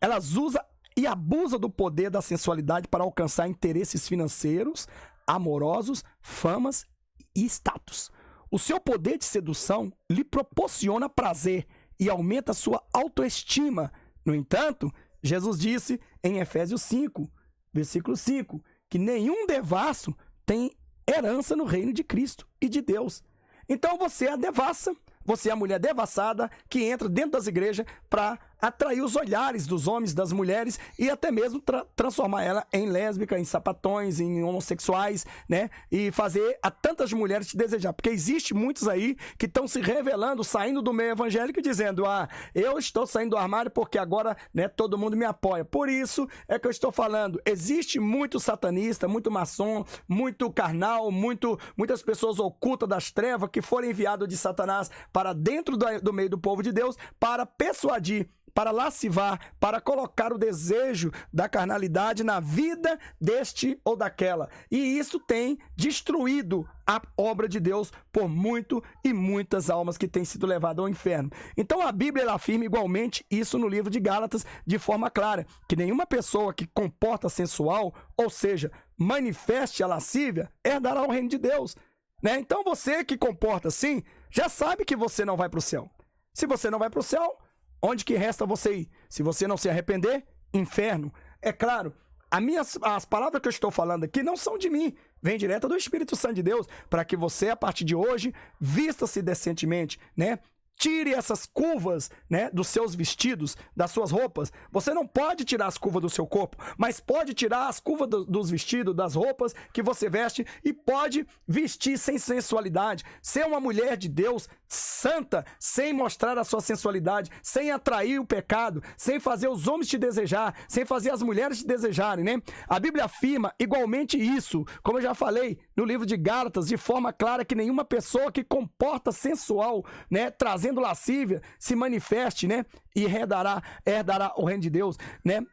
elas usam e abusam do poder da sensualidade para alcançar interesses financeiros, amorosos, famas e status. o seu poder de sedução lhe proporciona prazer e aumenta a sua autoestima. No entanto, Jesus disse em Efésios 5, versículo 5, que nenhum devasso tem herança no reino de Cristo e de Deus. Então você é a devassa, você é a mulher devassada que entra dentro das igrejas para atrair os olhares dos homens, das mulheres e até mesmo transformar ela em lésbica, em sapatões, em homossexuais, né? E fazer a tantas mulheres te desejar. Porque existe muitos aí que estão se revelando, saindo do meio evangélico e dizendo: ah, eu estou saindo do armário porque agora, né, todo mundo me apoia. Por isso é que eu estou falando. Existe muito satanista, muito maçom, muito carnal, muitas pessoas ocultas das trevas que foram enviadas de Satanás para dentro do meio do povo de Deus para persuadir, para lascivar, para colocar o desejo da carnalidade na vida deste ou daquela. E isso tem destruído a obra de Deus por muito e muitas almas que têm sido levadas ao inferno. Então a Bíblia ela afirma igualmente isso no livro de Gálatas de forma clara, que nenhuma pessoa que comporta sensual, ou seja, manifeste a lascívia, herdará o reino de Deus. Né? Então você que comporta assim, já sabe que você não vai para o céu. Se você não vai para o céu, onde que resta você ir? Se você não se arrepender, inferno. É claro, as palavras que eu estou falando aqui não são de mim, vem direto do Espírito Santo de Deus, para que você, a partir de hoje, vista-se decentemente, né? Tire essas curvas, né, dos seus vestidos, das suas roupas. Você não pode tirar as curvas do seu corpo, mas pode tirar as curvas dos vestidos, das roupas que você veste e pode vestir sem sensualidade. Ser uma mulher de Deus santa, sem mostrar a sua sensualidade, sem atrair o pecado, sem fazer os homens te desejar, sem fazer as mulheres te desejarem, né? A Bíblia afirma igualmente isso, como eu já falei no livro de Gálatas, de forma clara, que nenhuma pessoa que comporta sensual, né, trazendo lascívia, se manifeste, né, e herdará o reino de Deus, né?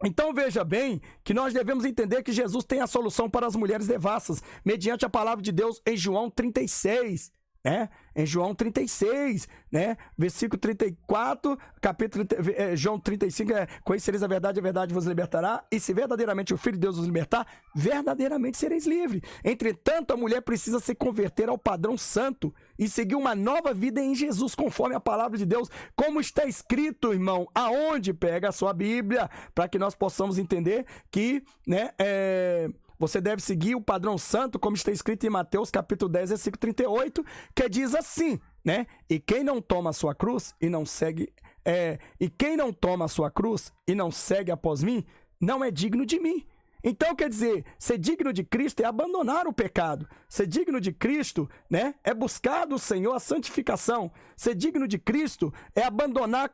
Então veja bem que nós devemos entender que Jesus tem a solução para as mulheres devassas, mediante a palavra de Deus em João 36, né? Em João 36, né? Versículo 34, capítulo João 35, conhecereis a verdade vos libertará, e se verdadeiramente o Filho de Deus vos libertar, verdadeiramente sereis livres. Entretanto, a mulher precisa se converter ao padrão santo e seguir uma nova vida em Jesus, conforme a palavra de Deus, como está escrito, irmão, aonde? Pega a sua Bíblia, para que nós possamos entender que, né, você deve seguir o padrão santo, como está escrito em Mateus capítulo 10, versículo 38, que diz assim, né? E quem não toma a sua cruz e não segue, após mim, não é digno de mim. Então, quer dizer, ser digno de Cristo é abandonar o pecado. Ser digno de Cristo, né, é buscar do Senhor a santificação. Ser digno de Cristo é abandonar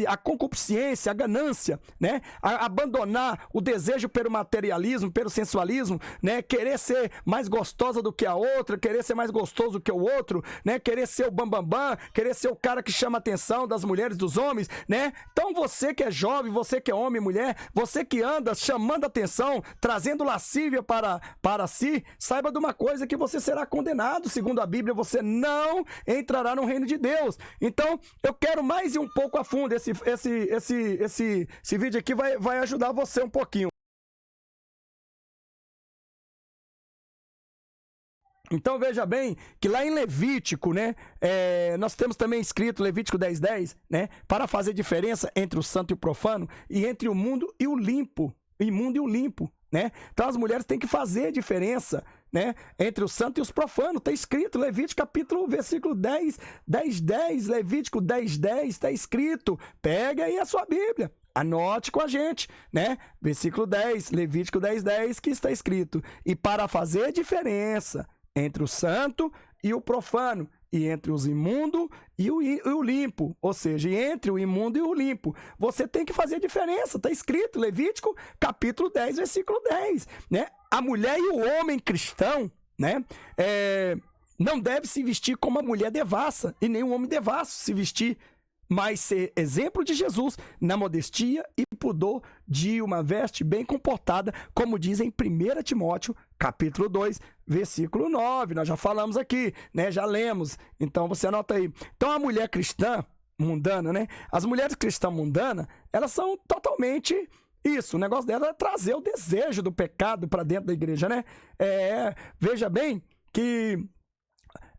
a concupiscência, a ganância, né? Abandonar o desejo pelo materialismo, pelo sensualismo, né? Querer ser mais gostosa do que a outra, querer ser mais gostoso do que o outro, né? Querer ser o bambambam, querer ser o cara que chama a atenção das mulheres, dos homens, né? Então você que é jovem, você que é homem e mulher, você que anda chamando a atenção, trazendo lascívia para si, saiba de uma coisa, que você será condenado, segundo a Bíblia, você não entrará no reino de Deus. Então, eu quero mais ir um pouco a fundo, esse vídeo aqui vai ajudar você um pouquinho. Então veja bem que lá em Levítico, né, nós temos também escrito Levítico 10:10, né, para fazer diferença entre o santo e o profano, e entre o mundo e o limpo, né? Então as mulheres têm que fazer diferença, né, entre o santo e os profanos. Está escrito, Levítico capítulo, versículo 10, Levítico 10:10, está escrito. Pega aí a sua Bíblia, anote com a gente, né? Versículo 10, Levítico 10:10, que está escrito: e para fazer diferença entre o santo e o profano, e entre os imundos e o limpo, ou seja, entre o imundo e o limpo, você tem que fazer diferença. Está escrito, Levítico capítulo 10, versículo 10, né? A mulher e o homem cristão, né, não deve se vestir como a mulher devassa, e nem o homem devasso se vestir, mas ser exemplo de Jesus na modestia e pudor de uma veste bem comportada, como diz em 1 Timóteo, capítulo 2, versículo 9. Nós já falamos aqui, né? Já lemos. Então você anota aí. Então a mulher cristã mundana, né? As mulheres cristãs mundanas, elas são totalmente isso. O negócio dela é trazer o desejo do pecado para dentro da igreja, né? Veja bem que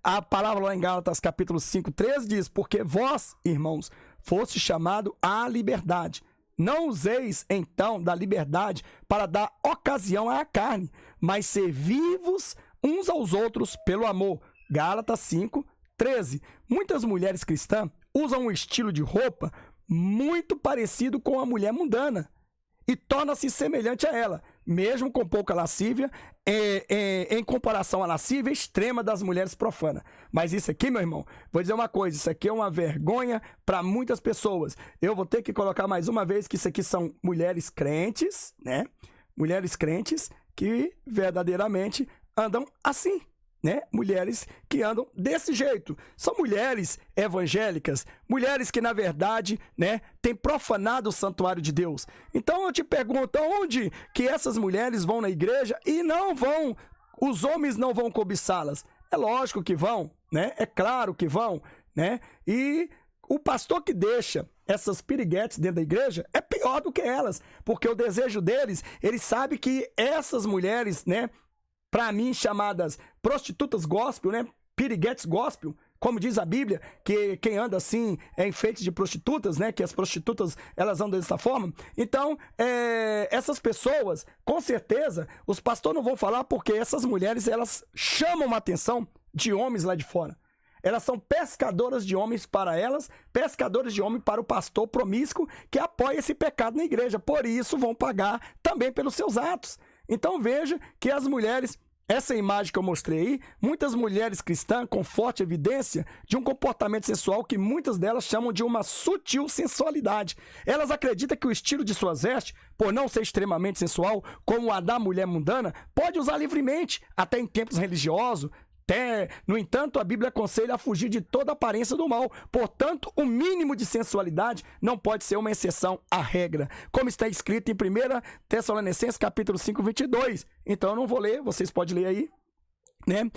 A palavra lá em Gálatas capítulo 5, 13 diz: porque vós, irmãos, foste chamado à liberdade. Não useis, então, da liberdade para dar ocasião à carne, mas servi-vos uns aos outros pelo amor. Gálatas 5, 13. Muitas mulheres cristãs usam um estilo de roupa muito parecido com a mulher mundana e torna-se semelhante a ela, mesmo com pouca lascívia, em comparação à lascívia extrema das mulheres profanas. Mas isso aqui, meu irmão, vou dizer uma coisa, isso aqui é uma vergonha para muitas pessoas. Eu vou ter que colocar mais uma vez que isso aqui são mulheres crentes, né? Mulheres crentes que verdadeiramente andam assim, né? Mulheres que andam desse jeito. São mulheres evangélicas, mulheres que, na verdade, né, têm profanado o santuário de Deus. Então eu te pergunto, onde que essas mulheres vão na igreja e não vão, os homens não vão cobiçá-las? É lógico que vão, né? É claro que vão, né? E o pastor que deixa essas piriguetes dentro da igreja é pior do que elas, porque o desejo deles, ele sabe que essas mulheres, né, para mim, chamadas prostitutas gospel, né? Piriguetes gospel, como diz a Bíblia, que quem anda assim é enfeite de prostitutas, né? Que as prostitutas, elas andam dessa forma. Então, essas pessoas, com certeza, os pastores não vão falar porque essas mulheres, elas chamam a atenção de homens lá de fora. Elas são pescadoras de homens para elas, pescadores de homens para o pastor promíscuo que apoia esse pecado na igreja. Por isso, vão pagar também pelos seus atos. Então veja que as mulheres, essa imagem que eu mostrei aí, muitas mulheres cristãs com forte evidência de um comportamento sensual que muitas delas chamam de uma sutil sensualidade. Elas acreditam que o estilo de suas vestes, por não ser extremamente sensual, como a da mulher mundana, pode usar livremente, até em templos religiosos. No entanto, a Bíblia aconselha a fugir de toda aparência do mal. Portanto, o mínimo de sensualidade não pode ser uma exceção à regra, como está escrito em 1 Tessalonicenses capítulo 5, 22. Então eu não vou ler, vocês podem ler aí, né?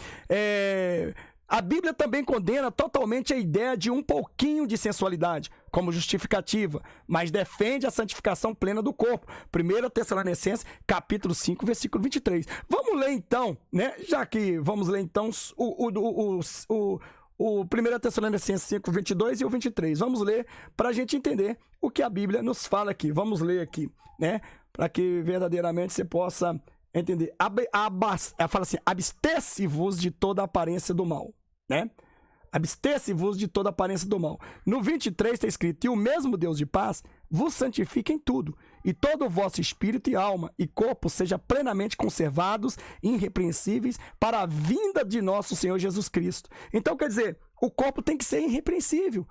A Bíblia também condena totalmente a ideia de um pouquinho de sensualidade como justificativa, mas defende a santificação plena do corpo. 1 Tessalonicenses, capítulo 5, versículo 23. Vamos ler então, né? Já que vamos ler então o 1 Tessalonicenses 5, 22 e o 23. Vamos ler para a gente entender o que a Bíblia nos fala aqui. Vamos ler aqui, né? Para que verdadeiramente você possa entender. Fala assim: abstece-vos de toda aparência do mal, né? Abstece-vos de toda aparência do mal. No 23 está escrito: e o mesmo Deus de paz vos santifique em tudo, e todo o vosso espírito e alma e corpo seja plenamente conservados, irrepreensíveis, para a vinda de nosso Senhor Jesus Cristo. Então, quer dizer, o corpo tem que ser irrepreensível,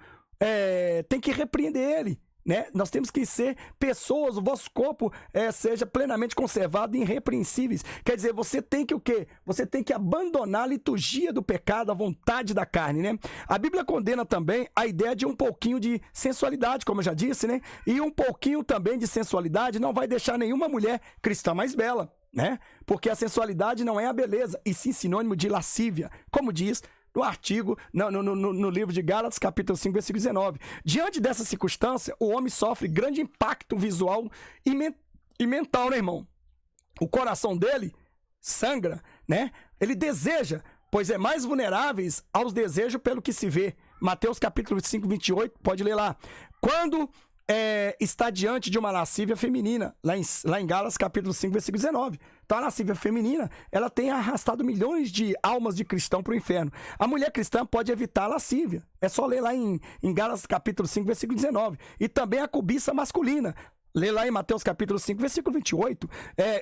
tem que repreender ele, né? Nós temos que ser pessoas, o vosso corpo seja plenamente conservado e irrepreensíveis. Quer dizer, você tem que o quê? Você tem que abandonar a liturgia do pecado, a vontade da carne, né? A Bíblia condena também a ideia de um pouquinho de sensualidade, como eu já disse, né? E um pouquinho também de sensualidade não vai deixar nenhuma mulher cristã mais bela, né? Porque a sensualidade não é a beleza, e sim sinônimo de lascívia, como diz no artigo, no livro de Gálatas, capítulo 5, versículo 19. Diante dessa circunstância, o homem sofre grande impacto visual e mental, né, irmão? O coração dele sangra, né? Ele deseja, pois é mais vulneráveis aos desejos pelo que se vê. Mateus, capítulo 5, 28, pode ler lá. Quando está diante de uma lascívia feminina, lá em Gálatas, capítulo 5, versículo 19. Então, a lascívia feminina, ela tem arrastado milhões de almas de cristão para o inferno. A mulher cristã pode evitar a lascívia. É só ler lá em Gálatas, capítulo 5, versículo 19. E também a cobiça masculina. Lê lá em Mateus, capítulo 5, versículo 28.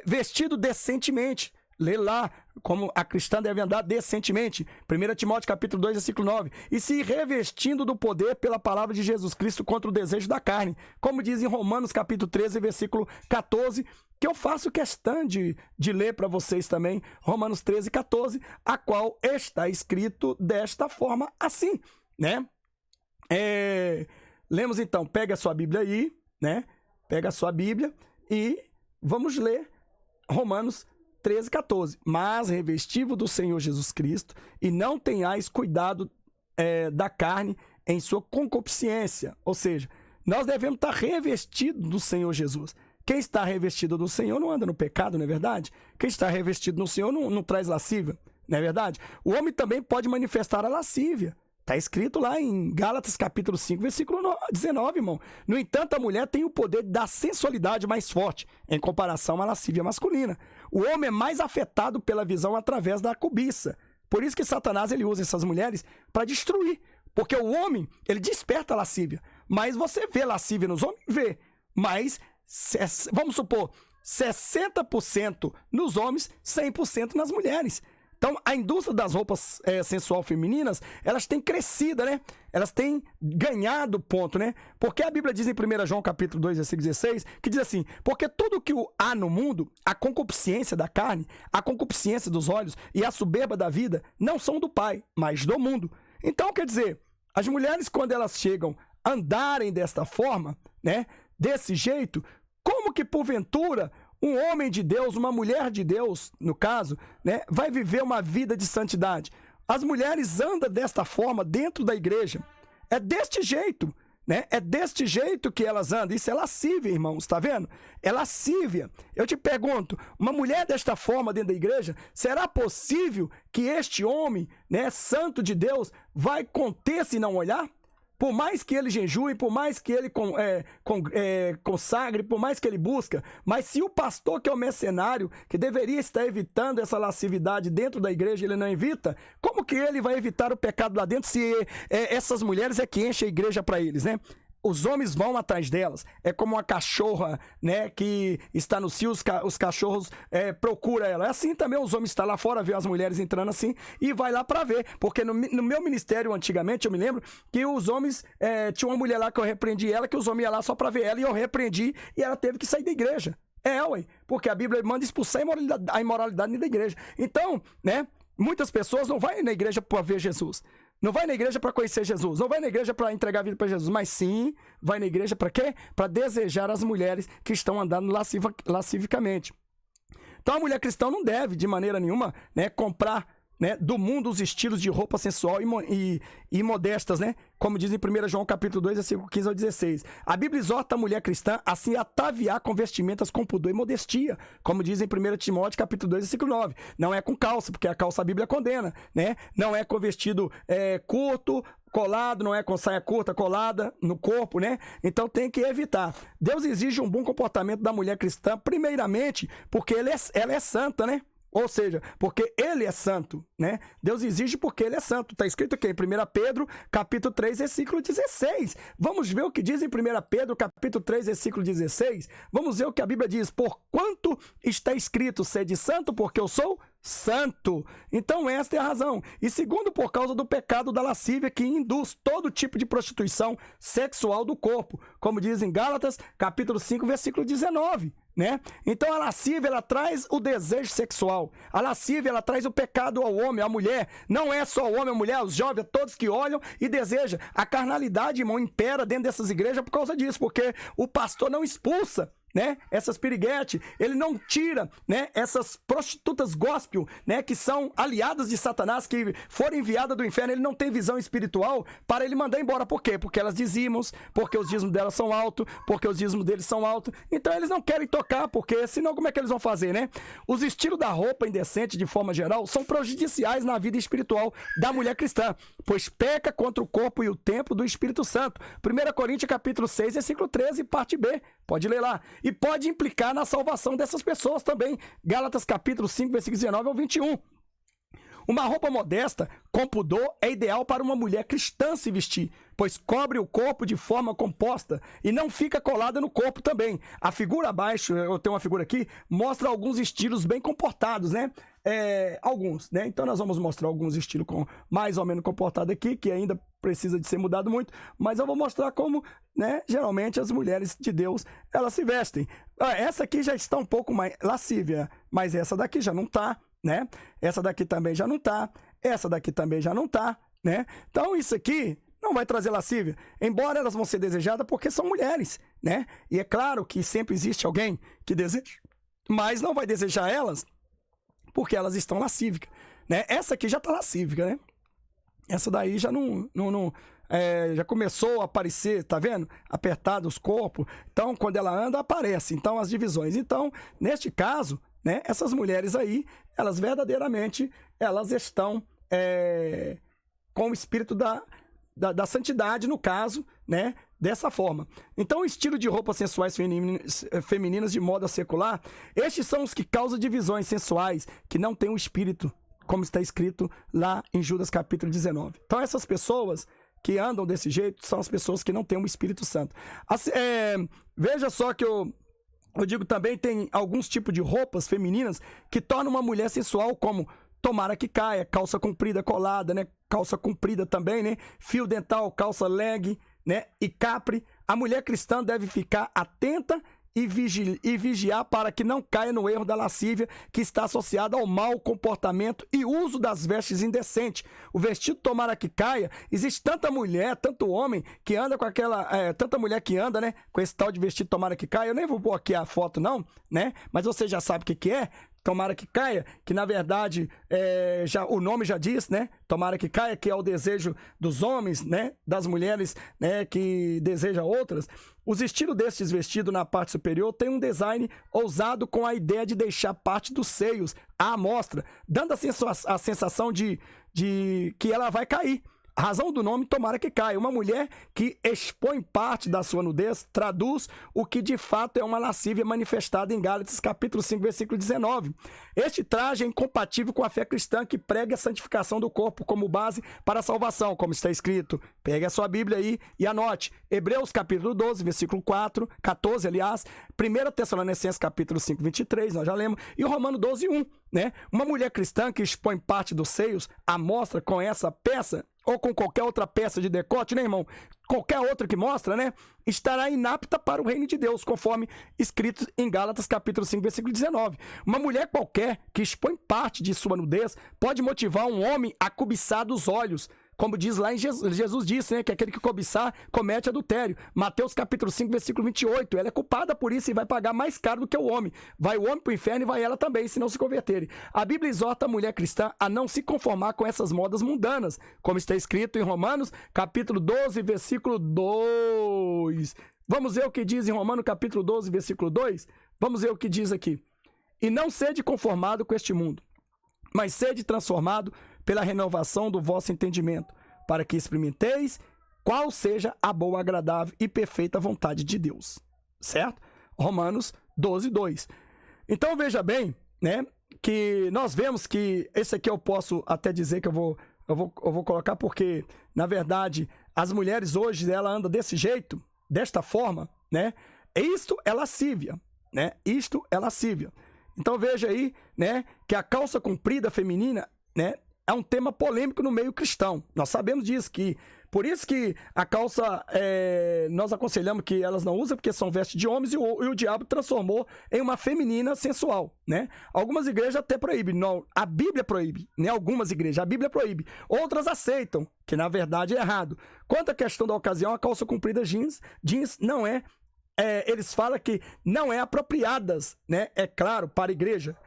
Vestido decentemente. Lê lá como a cristã deve andar decentemente. 1 Timóteo capítulo 2, versículo 9. E se revestindo do poder pela palavra de Jesus Cristo contra o desejo da carne. Como diz em Romanos capítulo 13, versículo 14, que eu faço questão de ler para vocês também. Romanos 13, 14, a qual está escrito desta forma assim, né? Lemos então, pega a sua Bíblia aí, né? Pega a sua Bíblia e vamos ler Romanos 13, 14. Mas revestivo do Senhor Jesus Cristo, e não tenhais cuidado da carne em sua concupiscência. Ou seja, nós devemos estar revestidos do Senhor Jesus. Quem está revestido do Senhor não anda no pecado, não é verdade? Quem está revestido no Senhor não traz lascívia, não é verdade? O homem também pode manifestar a lascívia. Está escrito lá em Gálatas capítulo 5, versículo 19, irmão. No entanto, a mulher tem o poder da sensualidade mais forte em comparação à lascívia masculina. O homem é mais afetado pela visão através da cobiça. Por isso que Satanás ele usa essas mulheres para destruir. Porque o homem, ele desperta a lascívia. Mas você vê lascívia nos homens? Vê. Mas, vamos supor, 60% nos homens, 100% nas mulheres. Então, a indústria das roupas sensual femininas, elas têm crescido, né? Elas têm ganhado ponto, né? Porque a Bíblia diz em 1 João capítulo 2, versículo 16, que diz assim, porque tudo que há no mundo, a concupiscência da carne, a concupiscência dos olhos e a soberba da vida, não são do Pai, mas do mundo. Então, quer dizer, as mulheres, quando elas chegam a andarem desta forma, né? Desse jeito, como que porventura um homem de Deus, uma mulher de Deus, no caso, né, vai viver uma vida de santidade? As mulheres andam desta forma dentro da igreja. É deste jeito, né? É deste jeito que elas andam. Isso é lascívia, irmãos, tá vendo? É lascívia. Eu te pergunto, uma mulher desta forma dentro da igreja, será possível que este homem, né, santo de Deus, vai conter-se e não olhar? Por mais que ele jejue, por mais que ele consagre, por mais que ele busca, mas se o pastor que é o mercenário, que deveria estar evitando essa lascividade dentro da igreja, ele não evita, como que ele vai evitar o pecado lá dentro se essas mulheres é que enchem a igreja para eles, né? Os homens vão atrás delas. É como uma cachorra, né, que está no cio, os cachorros procuram ela. É assim também os homens estão lá fora, vê as mulheres entrando assim e vai lá para ver. Porque no meu ministério, antigamente, eu me lembro que os homens, tinha uma mulher lá que eu repreendi ela, que os homens iam lá só para ver ela e eu repreendi e ela teve que sair da igreja. Ué, porque a Bíblia manda expulsar a imoralidade da igreja. Então, né, muitas pessoas não vão na igreja para ver Jesus. Não vai na igreja para conhecer Jesus, não vai na igreja para entregar a vida para Jesus, mas sim vai na igreja para quê? Para desejar as mulheres que estão andando lascivicamente. Então a mulher cristã não deve, de maneira nenhuma, né, comprar, né, do mundo os estilos de roupa sensual e modestas, né? Como diz em 1 João capítulo 2, versículo 15 ao 16. A Bíblia exorta a mulher cristã assim a ataviar com vestimentas com pudor e modestia, como diz em 1 Timóteo capítulo 2, versículo 9. Não é com calça, porque a calça a Bíblia condena, né? Não é com vestido curto, colado, não é com saia curta, colada no corpo, né? Então tem que evitar. Deus exige um bom comportamento da mulher cristã, primeiramente, porque ela é santa, né? Ou seja, porque ele é santo, né? Deus exige porque ele é santo. Está escrito aqui em 1 Pedro, capítulo 3, versículo 16. Vamos ver o que diz em 1 Pedro, capítulo 3, versículo 16. Vamos ver o que a Bíblia diz. Porquanto está escrito, sede santo, porque eu sou santo. Então esta é a razão. E segundo, por causa do pecado da lascívia que induz todo tipo de prostituição sexual do corpo. Como diz em Gálatas, capítulo 5, versículo 19. Né? Então a lascívia ela traz o desejo sexual, a lascívia ela traz o pecado ao homem, à mulher. Não é só o homem, a mulher, os jovens, todos que olham e desejam. A carnalidade, irmão, impera dentro dessas igrejas por causa disso, porque o pastor não expulsa, né, essas piriguetes, ele não tira, né, essas prostitutas gospel, né, que são aliadas de Satanás, que foram enviadas do inferno. Ele não tem visão espiritual para ele mandar embora. Por quê? Porque elas dizimos, porque os dízimos delas são altos, porque os dízimos deles são altos. Então eles não querem tocar, porque senão como é que eles vão fazer, né? Os estilos da roupa indecente, de forma geral, são prejudiciais na vida espiritual da mulher cristã, pois peca contra o corpo e o templo do Espírito Santo. 1 Coríntios capítulo 6, versículo 13, parte B. Pode ler lá. E pode implicar na salvação dessas pessoas também. Gálatas capítulo 5, versículo 19 ao 21. Uma roupa modesta, com pudor, é ideal para uma mulher cristã se vestir, pois cobre o corpo de forma composta e não fica colada no corpo também. A figura abaixo, eu tenho uma figura aqui, mostra alguns estilos bem comportados, né? Alguns, né? Então nós vamos mostrar alguns estilos mais ou menos comportados aqui, que ainda precisa de ser mudado muito, mas eu vou mostrar como, né, geralmente as mulheres de Deus, elas se vestem. Essa aqui já está um pouco mais lascívia, mas essa daqui já não está, né? Essa daqui também já não está, essa daqui também já não está, né? Então isso aqui não vai trazer lascívia, embora elas vão ser desejadas porque são mulheres, né? E é claro que sempre existe alguém que deseja, mas não vai desejar elas porque elas estão lascívicas, né? Essa aqui já está lascívica, né? Essa daí já já começou a aparecer, tá vendo? Apertado os corpos. Então, quando ela anda, aparece. Então, as divisões. Então, neste caso, né, essas mulheres aí, elas verdadeiramente elas estão com o espírito da santidade, no caso, né? Dessa forma. Então, o estilo de roupas sensuais femininas de moda secular, estes são os que causam divisões sensuais, que não têm o espírito, como está escrito lá em Judas capítulo 19. Então, essas pessoas que andam desse jeito são as pessoas que não têm o Espírito Santo. Veja só que eu digo também, tem alguns tipos de roupas femininas que tornam uma mulher sensual, como tomara que caia, calça comprida colada, né? Calça comprida também, né? Fio dental, calça leg, né? E capri. A mulher cristã deve ficar atenta e vigiar para que não caia no erro da lascívia, que está associada ao mau comportamento e uso das vestes indecentes. O vestido tomara que caia. Existe tanta mulher, tanto homem que anda com tanta mulher que anda, né, com esse tal de vestido tomara que caia. Eu nem vou pôr aqui a foto não, né, mas você já sabe o que é. Tomara que caia, que na verdade o nome já diz, né? Tomara que caia, que é o desejo dos homens, né? Das mulheres, né? Que deseja outras. Os estilos destes vestidos na parte superior têm um design ousado com a ideia de deixar parte dos seios à amostra, dando a sensação de que ela vai cair. A razão do nome, tomara que caia. Uma mulher que expõe parte da sua nudez traduz o que de fato é uma lascívia manifestada em Gálatas capítulo 5, versículo 19. Este traje é incompatível com a fé cristã que prega a santificação do corpo como base para a salvação, como está escrito. Pegue a sua Bíblia aí e anote. Hebreus capítulo 12, versículo 14, aliás. 1 Tessalonicenses capítulo 5, 23, nós já lemos. E Romano 12, 1. Né? Uma mulher cristã que expõe parte dos seios à mostra com essa peça, ou com qualquer outra peça de decote, né, irmão? Qualquer outra que mostra, né? Estará inapta para o reino de Deus, conforme escrito em Gálatas capítulo 5, versículo 19. Uma mulher qualquer que expõe parte de sua nudez pode motivar um homem a cobiçar dos olhos. Como diz lá em Jesus disse, né, que aquele que cobiçar comete adultério. Mateus capítulo 5, versículo 28. Ela é culpada por isso e vai pagar mais caro do que o homem. Vai o homem para o inferno e vai ela também, se não se converterem. A Bíblia exorta a mulher cristã a não se conformar com essas modas mundanas, como está escrito em Romanos capítulo 12, versículo 2. Vamos ver o que diz em Romanos capítulo 12, versículo 2? Vamos ver o que diz aqui. E não sede conformado com este mundo, mas sede transformado pela renovação do vosso entendimento, para que experimenteis qual seja a boa, agradável e perfeita vontade de Deus. Certo? Romanos 12, 2. Então veja bem, né, que nós vemos que esse aqui eu posso até dizer que eu vou colocar porque, na verdade, as mulheres hoje, ela anda desse jeito, desta forma, né? Isto é lascívia, né? Isto é lascívia. Então veja aí, né, que a calça comprida feminina, né, é um tema polêmico no meio cristão. Nós sabemos disso, por isso que a calça, nós aconselhamos que elas não usem, porque são vestes de homens, e o diabo transformou em uma feminina sensual, né? Algumas igrejas até proíbem, não, a Bíblia proíbe, né? Algumas igrejas, a Bíblia proíbe. Outras aceitam, que na verdade é errado. Quanto à questão da ocasião, a calça comprida jeans não eles falam que não é apropriadas, né? É claro, para a igreja.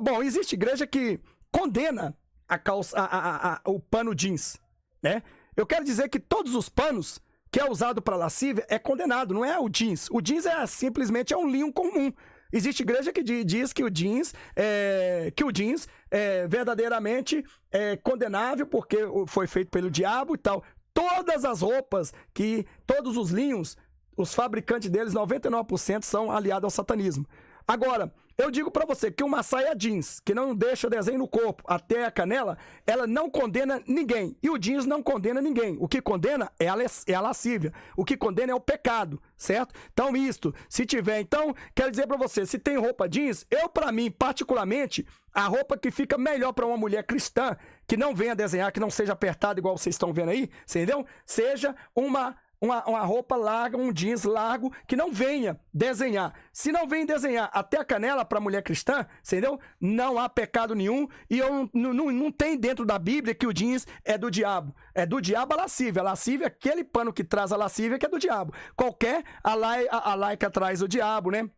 Bom, existe igreja que condena a calça, o pano jeans, né? Eu quero dizer que todos os panos que é usado para lascívia é condenado, não é o jeans. O jeans simplesmente um linho comum. Existe igreja que diz que o jeans é verdadeiramente condenável porque foi feito pelo diabo e tal. Todas as roupas, todos os linhos, os fabricantes deles, 99% são aliados ao satanismo. Agora, eu digo pra você que uma saia jeans, que não deixa desenho no corpo até a canela, ela não condena ninguém. E o jeans não condena ninguém. O que condena é a lascívia. O que condena é o pecado, certo? Então, se tiver... Então, quero dizer pra você, se tem roupa jeans, pra mim, particularmente, a roupa que fica melhor pra uma mulher cristã, que não venha desenhar, que não seja apertada igual vocês estão vendo aí, entendeu? Seja uma roupa larga, um jeans largo, que não venha desenhar. Se não vem desenhar até a canela para mulher cristã, entendeu? Não há pecado nenhum. E não tem dentro da Bíblia que o jeans é do diabo. É do diabo a lascívia. A lascívia é aquele pano que traz a lascívia que é do diabo. A laica traz o diabo, né?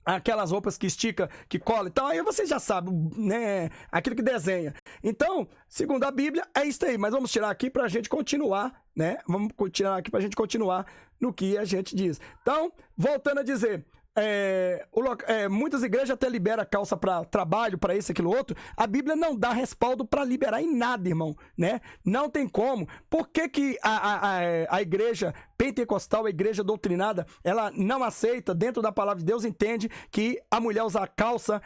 Aquelas roupas que estica, que cola. Então aí você já sabe, né? Aquilo que desenha. Então, segundo a Bíblia, é isso aí. Mas vamos tirar aqui pra gente continuar, né? Vamos tirar aqui pra gente continuar no que a gente diz. Então, voltando a dizer, muitas igrejas até liberam calça para trabalho, para isso, aquilo, outro. A Bíblia não dá respaldo para liberar em nada, irmão, né? Não tem como. Por que a igreja pentecostal, a igreja doutrinada, ela não aceita, dentro da palavra de Deus, entende que a mulher usar calça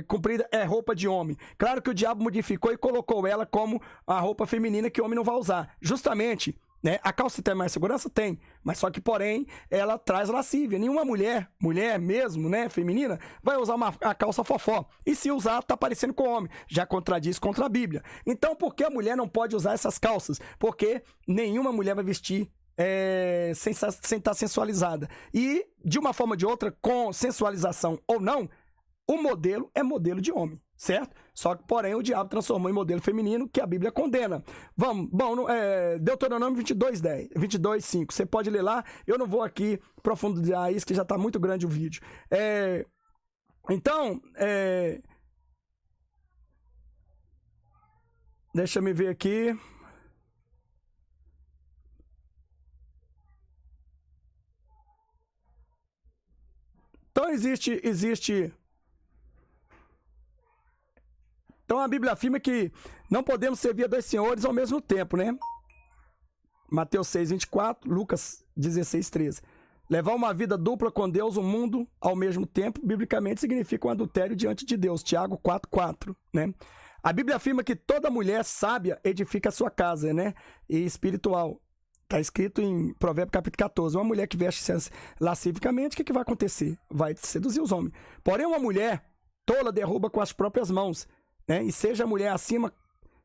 comprida é roupa de homem? Claro que o diabo modificou e colocou ela como a roupa feminina que o homem não vai usar. Justamente, né? A calça tem mais segurança? Tem. Mas só que, porém, ela traz lascívia. Nenhuma mulher mesmo, né, feminina, vai usar a calça fofó. E se usar, tá parecendo com homem. Já contradiz contra a Bíblia. Então, por que a mulher não pode usar essas calças? Porque nenhuma mulher vai vestir sem estar sensualizada. E, de uma forma ou de outra, com sensualização ou não, o modelo é modelo de homem, certo? Só que, porém, o diabo transformou em modelo feminino, que a Bíblia condena. Deuteronômio 22:5. Você pode ler lá, eu não vou aqui aprofundar isso, que já está muito grande o vídeo. Deixa eu ver aqui. Então, Então a Bíblia afirma que não podemos servir a dois senhores ao mesmo tempo, né? Mateus 6:24, Lucas 16:13. Levar uma vida dupla com Deus, o mundo, ao mesmo tempo, biblicamente significa um adultério diante de Deus. Tiago 4:4, né? A Bíblia afirma que toda mulher sábia edifica a sua casa, né? E espiritual. Está escrito em Provérbios capítulo 14. Uma mulher que veste lascivicamente, o que vai acontecer? Vai seduzir os homens. Porém, uma mulher tola derruba com as próprias mãos, né? E seja a mulher acima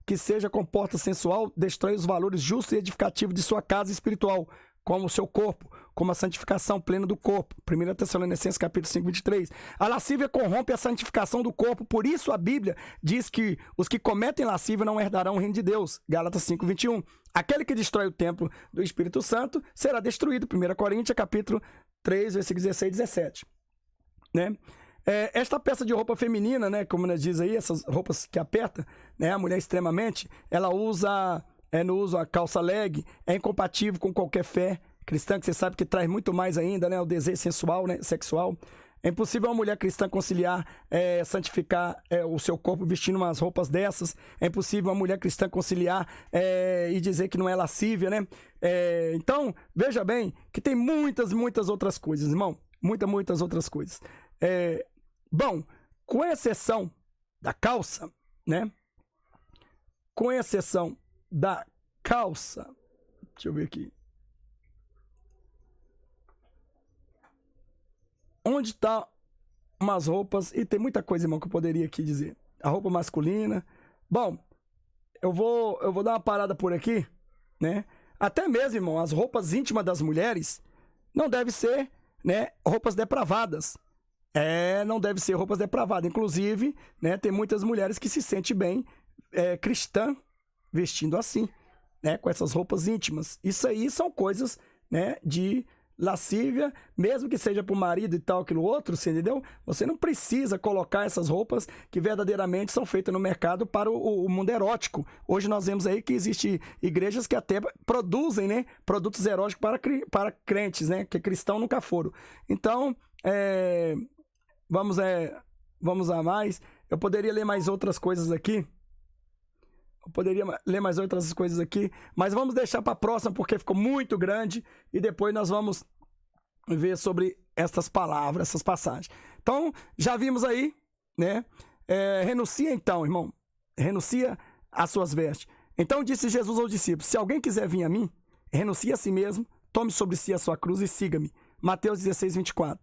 que seja com porta sensual, destrói os valores justos e edificativos de sua casa espiritual, como o seu corpo, como a santificação plena do corpo. 1 Tessalonicenses capítulo 5:23. A lascívia corrompe a santificação do corpo, por isso a Bíblia diz que os que cometem lascívia não herdarão o reino de Deus. Gálatas 5:21. Aquele que destrói o templo do Espírito Santo será destruído. 1 Coríntios capítulo 3, versículos 16 e 17. Né? Esta peça de roupa feminina, né, como nós diz aí, essas roupas que aperta, né, a mulher extremamente, ela usa, não usa a calça leg, é incompatível com qualquer fé cristã, que você sabe que traz muito mais ainda, né, o desejo sensual, né, sexual. É impossível uma mulher cristã conciliar, santificar o seu corpo vestindo umas roupas dessas. É impossível uma mulher cristã conciliar e dizer que não é lascívia, né? Então, veja bem que tem muitas outras coisas, irmão. Muitas outras coisas. Bom, com exceção da calça, né? Com exceção da calça, deixa eu ver aqui. Onde tá umas roupas, e tem muita coisa, irmão, que eu poderia aqui dizer. A roupa masculina. Bom, eu vou dar uma parada por aqui, né? Até mesmo, irmão, as roupas íntimas das mulheres não devem ser, né, roupas depravadas. Não deve ser roupas depravadas. Inclusive, né, tem muitas mulheres que se sentem bem cristã vestindo assim, né, com essas roupas íntimas. Isso aí são coisas, né, de lascívia, mesmo que seja para o marido e tal, aquilo outro, você entendeu? Você não precisa colocar essas roupas que verdadeiramente são feitas no mercado para o mundo erótico. Hoje nós vemos aí que existem igrejas que até produzem, né, produtos eróticos para crentes, né, que cristão nunca foram. Então, vamos a mais. Eu poderia ler mais outras coisas aqui. Mas vamos deixar para a próxima, porque ficou muito grande, e depois nós vamos ver sobre essas palavras, essas passagens. Então, já vimos aí, né? Renuncia então, irmão. Renuncia às suas vestes. Então disse Jesus aos discípulos: se alguém quiser vir a mim, renuncie a si mesmo, tome sobre si a sua cruz e siga-me. Mateus 16:24.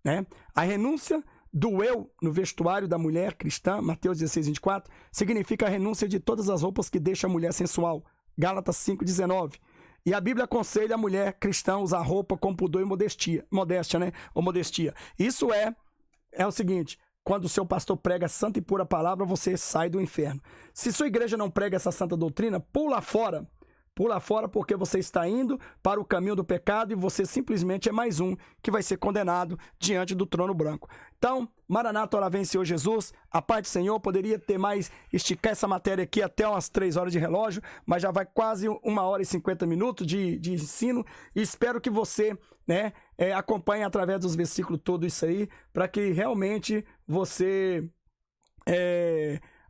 Né? A renúncia do eu no vestuário da mulher cristã, Mateus 16:24, significa a renúncia de todas as roupas que deixam a mulher sensual, Gálatas 5:19. E a Bíblia aconselha a mulher cristã a usar roupa com pudor e modéstia, né? Ou modestia. Isso é o seguinte: quando o seu pastor prega santa e pura palavra, você sai do inferno. Se sua igreja não prega essa santa doutrina, pula fora. Pula fora porque você está indo para o caminho do pecado e você simplesmente é mais um que vai ser condenado diante do trono branco. Então, Maranata, ora vem, Senhor Jesus, a paz do Senhor. Poderia ter mais, esticar essa matéria aqui até umas 3 horas de relógio, mas já vai quase 1h50 de ensino, e espero que você, né, acompanhe através dos versículos tudo isso aí, para que realmente você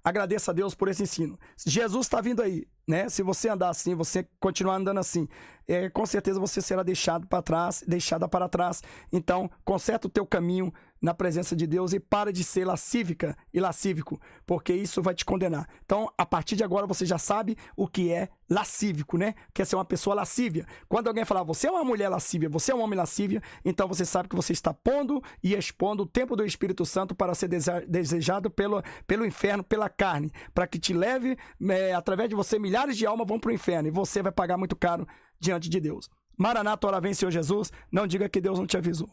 agradeça a Deus por esse ensino. Jesus está vindo aí, né? Se você andar assim, você continuar andando assim, com certeza você será deixada para trás. Então, conserta o teu caminho na presença de Deus e para de ser lascívica e lascívico, porque isso vai te condenar. Então, a partir de agora, você já sabe o que é lascívico, né? Quer ser uma pessoa lascívia. Quando alguém falar, você é uma mulher lascívia, você é um homem lascívia, então você sabe que você está pondo e expondo o templo do Espírito Santo para ser desejado pelo inferno, pela carne, para que te leve, através de você, milhares de almas vão para o inferno, e você vai pagar muito caro diante de Deus. Maranata, ora vem, Senhor Jesus. Não diga que Deus não te avisou.